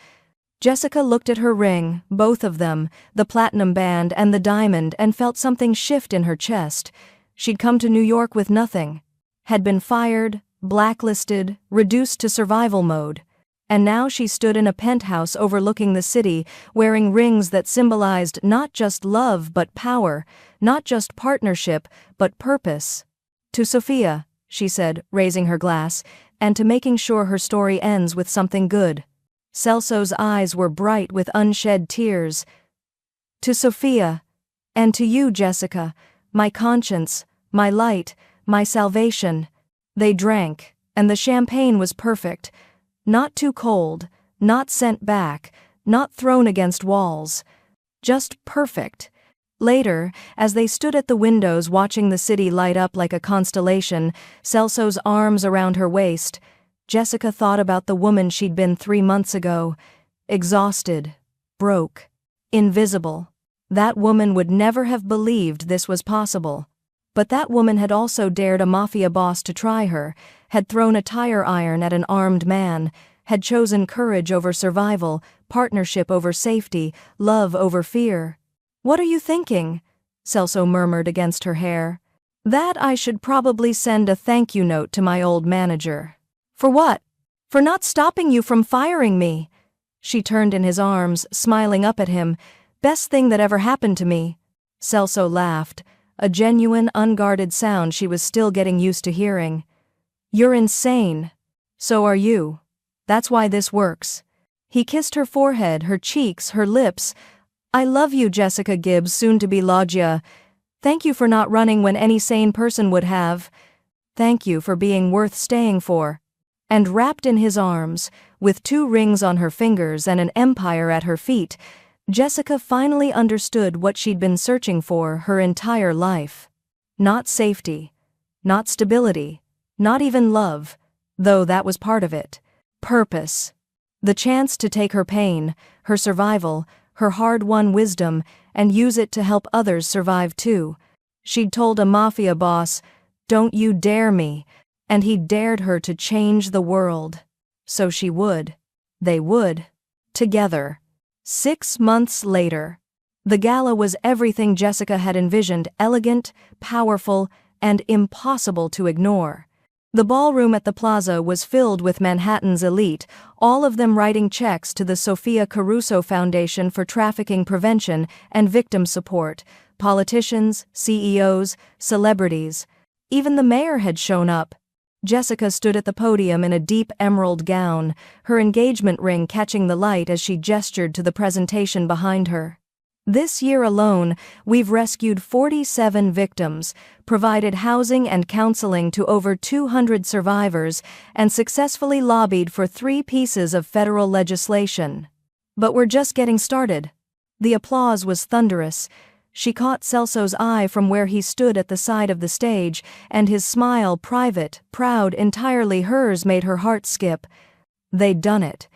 [SPEAKER 1] Jessica looked at her ring, both of them, the platinum band and the diamond, and felt something shift in her chest. She'd come to New York with nothing. Had been fired, blacklisted, reduced to survival mode. And now she stood in a penthouse overlooking the city, wearing rings that symbolized not just love but power, not just partnership but purpose. "To Sophia," she said, raising her glass, "and to making sure her story ends with something good." Celso's eyes were bright with unshed tears. "To Sophia. And to you, Jessica, my conscience, my light, my salvation." They drank, and the champagne was perfect. Not too cold, not sent back, not thrown against walls. Just perfect. Later, as they stood at the windows watching the city light up like a constellation, Celso's arms around her waist, Jessica thought about the woman she'd been 3 months ago. Exhausted, broke, invisible. That woman would never have believed this was possible. But that woman had also dared a mafia boss to try her, had thrown a tire iron at an armed man, had chosen courage over survival, partnership over safety, love over fear. "What are you thinking?" Celso murmured against her hair. "That I should probably send a thank you note to my old manager." "For what?" "For not stopping you from firing me." She turned in his arms, smiling up at him. "Best thing that ever happened to me." Celso laughed, a genuine, unguarded sound she was still getting used to hearing. "You're insane. So are you. That's why this works." He kissed her forehead, her cheeks, her lips. "I love you, Jessica Gibbs, soon-to-be Loggia. Thank you for not running when any sane person would have. Thank you for being worth staying for." And wrapped in his arms, with 2 rings on her fingers and an empire at her feet, Jessica finally understood what she'd been searching for her entire life. Not safety, not stability, not even love, though that was part of it. Purpose. The chance to take her pain, her survival, her hard-won wisdom, and use it to help others survive too. She'd told a mafia boss, "Don't you dare me," and he dared her to change the world. So she would. They would. Together. 6 months later. The gala was everything Jessica had envisioned: elegant, powerful, and impossible to ignore. The ballroom at the plaza was filled with Manhattan's elite, all of them writing checks to the Sophia Caruso Foundation for trafficking prevention and victim support. Politicians, CEOs, celebrities. Even the mayor had shown up. Jessica stood at the podium in a deep emerald gown, her engagement ring catching the light as she gestured to the presentation behind her. "This year alone, we've rescued 47 victims, provided housing and counseling to over 200 survivors, and successfully lobbied for 3 pieces of federal legislation. But we're just getting started." The applause was thunderous. She caught Celso's eye from where he stood at the side of the stage, and his smile, private, proud, entirely hers, made her heart skip. They'd done it.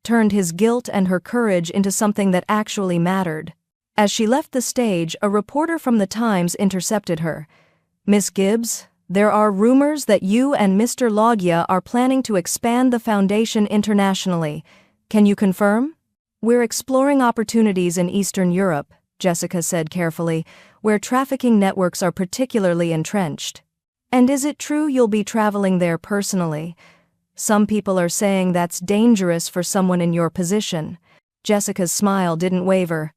[SPEAKER 1] Turned his guilt and her courage into something that actually mattered. As she left the stage, a reporter from the Times intercepted her. "Miss Gibbs, there are rumors that you and Mr. Loggia are planning to expand the foundation internationally. Can you confirm?" "We're exploring opportunities in Eastern Europe," Jessica said carefully, "where trafficking networks are particularly entrenched." "And is it true you'll be traveling there personally?" "Some people are saying that's dangerous for someone in your position." Jessica's smile didn't waver.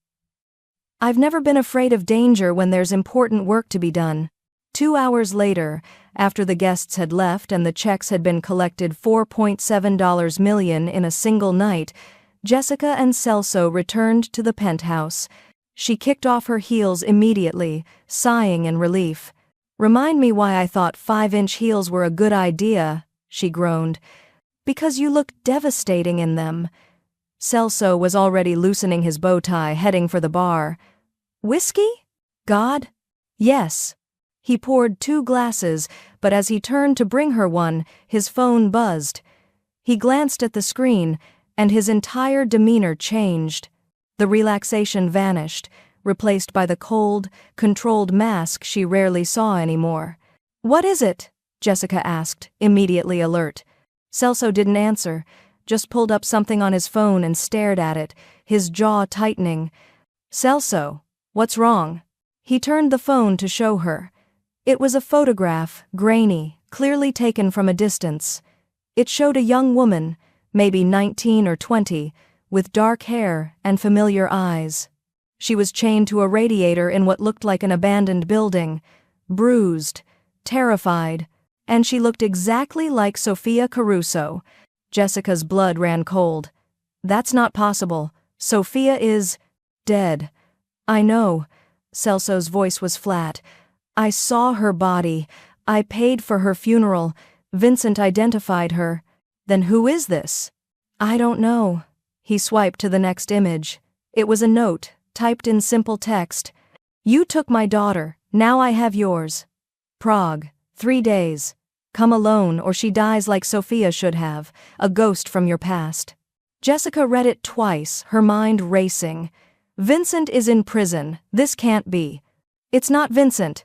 [SPEAKER 1] "I've never been afraid of danger when there's important work to be done." 2 hours later, after the guests had left and the checks had been collected, $4.7 million in a single night, Jessica and Celso returned to the penthouse. She kicked off her heels immediately, sighing in relief. "Remind me why I thought 5-inch heels were a good idea," she groaned. "Because you look devastating in them." Celso was already loosening his bow tie, heading for the bar. "Whiskey? God?" "Yes." He poured 2 glasses, but as he turned to bring her one, his phone buzzed. He glanced at the screen, and his entire demeanor changed. The relaxation vanished, replaced by the cold, controlled mask she rarely saw anymore. "What is it?" Jessica asked, immediately alert. Celso didn't answer, just pulled up something on his phone and stared at it, his jaw tightening. "Celso, what's wrong?" He turned the phone to show her. It was a photograph, grainy, clearly taken from a distance. It showed a young woman, maybe 19 or 20, with dark hair and familiar eyes. She was chained to a radiator in what looked like an abandoned building, bruised, terrified, and she looked exactly like Sofia Caruso. Jessica's blood ran cold. "That's not possible. Sofia is dead." "I know." Celso's voice was flat. "I saw her body. I paid for her funeral. Vincent identified her." "Then who is this?" "I don't know." He swiped to the next image. It was a note, typed in simple text. "You took my daughter, now I have yours. Prague, 3 days. Come alone or she dies like Sofia should have, a ghost from your past." Jessica read it twice, her mind racing. "Vincent is in prison, this can't be." "It's not Vincent."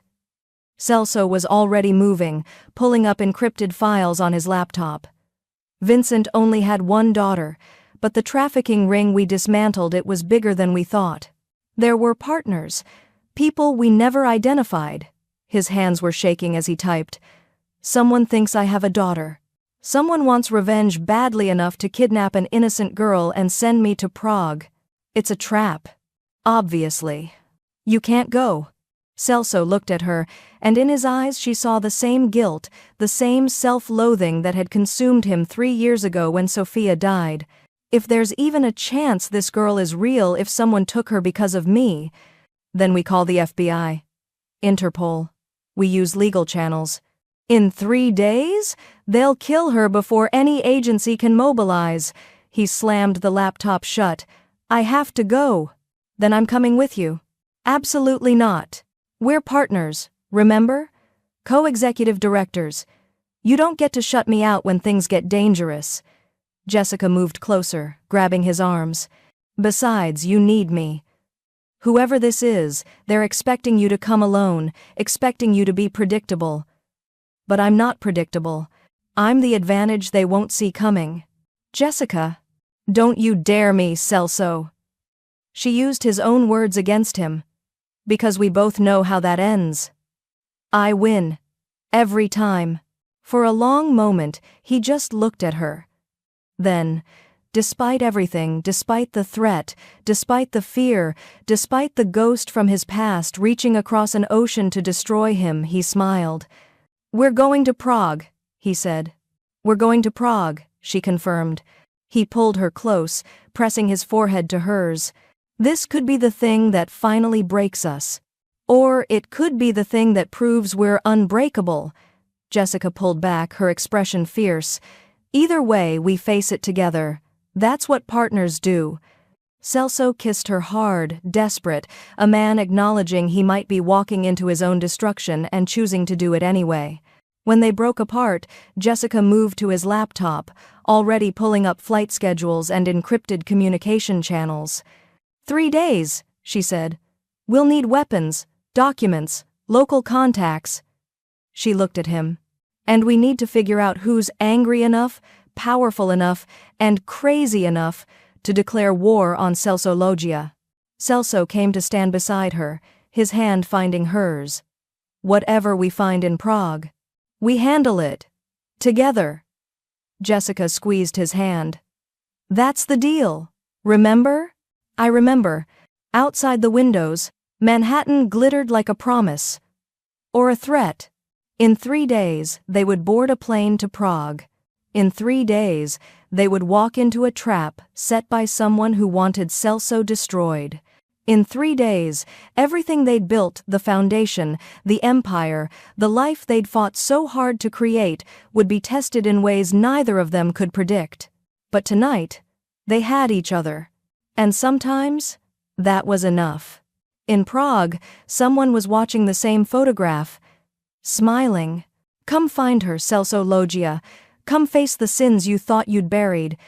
[SPEAKER 1] Celso was already moving, pulling up encrypted files on his laptop. "Vincent only had 1 daughter, but the trafficking ring we dismantled, it was bigger than we thought. There were partners, people we never identified." His hands were shaking as he typed. "Someone thinks I have a daughter. Someone wants revenge badly enough to kidnap an innocent girl and send me to Prague. It's a trap. Obviously. You can't go." Celso looked at her, and in his eyes she saw the same guilt, the same self-loathing that had consumed him 3 years ago when Sofia died. "If there's even a chance this girl is real, if someone took her because of me, then we call the FBI. Interpol. We use legal channels. In 3 days? They'll kill her before any agency can mobilize." He slammed the laptop shut. "I have to go." "Then I'm coming with you." "Absolutely not. We're partners, remember? Co-executive directors. You don't get to shut me out when things get dangerous." Jessica moved closer, grabbing his arms. "Besides, you need me. Whoever this is, they're expecting you to come alone, expecting you to be predictable. But I'm not predictable. I'm the advantage they won't see coming." "Jessica, don't you dare me, Celso." She used his own words against him. "Because we both know how that ends. I win. Every time." For a long moment, he just looked at her. Then, despite everything, despite the threat, despite the fear, despite the ghost from his past reaching across an ocean to destroy him, he smiled. "We're going to Prague," he said. "We're going to Prague," she confirmed. He pulled her close, pressing his forehead to hers. "This could be the thing that finally breaks us. Or it could be the thing that proves we're unbreakable." Jessica pulled back, her expression fierce. "Either way, we face it together. That's what partners do." Celso kissed her hard, desperate, a man acknowledging he might be walking into his own destruction and choosing to do it anyway. When they broke apart, Jessica moved to his laptop, already pulling up flight schedules and encrypted communication channels. 3 days, she said. "We'll need weapons, documents, local contacts." She looked at him. "And we need to figure out who's angry enough, powerful enough, and crazy enough to declare war on Celso. Celso came to stand beside her, his hand finding hers. "Whatever we find in Prague, we handle it. Together." Jessica squeezed his hand. "That's the deal. Remember?" "I remember." Outside the windows, Manhattan glittered like a promise. Or a threat. In 3 days, they would board a plane to Prague. In 3 days, they would walk into a trap set by someone who wanted Celso destroyed. In 3 days, everything they'd built, the foundation, the empire, the life they'd fought so hard to create, would be tested in ways neither of them could predict. But tonight, they had each other. And sometimes, that was enough. In Prague, someone was watching the same photograph, smiling. Come find her, Celso Logia. Come face the sins you thought you'd buried.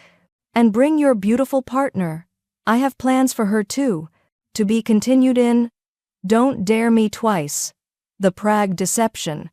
[SPEAKER 1] And bring your beautiful partner. I have plans for her too. To be continued in Don't Dare Me Twice. The Prague Deception.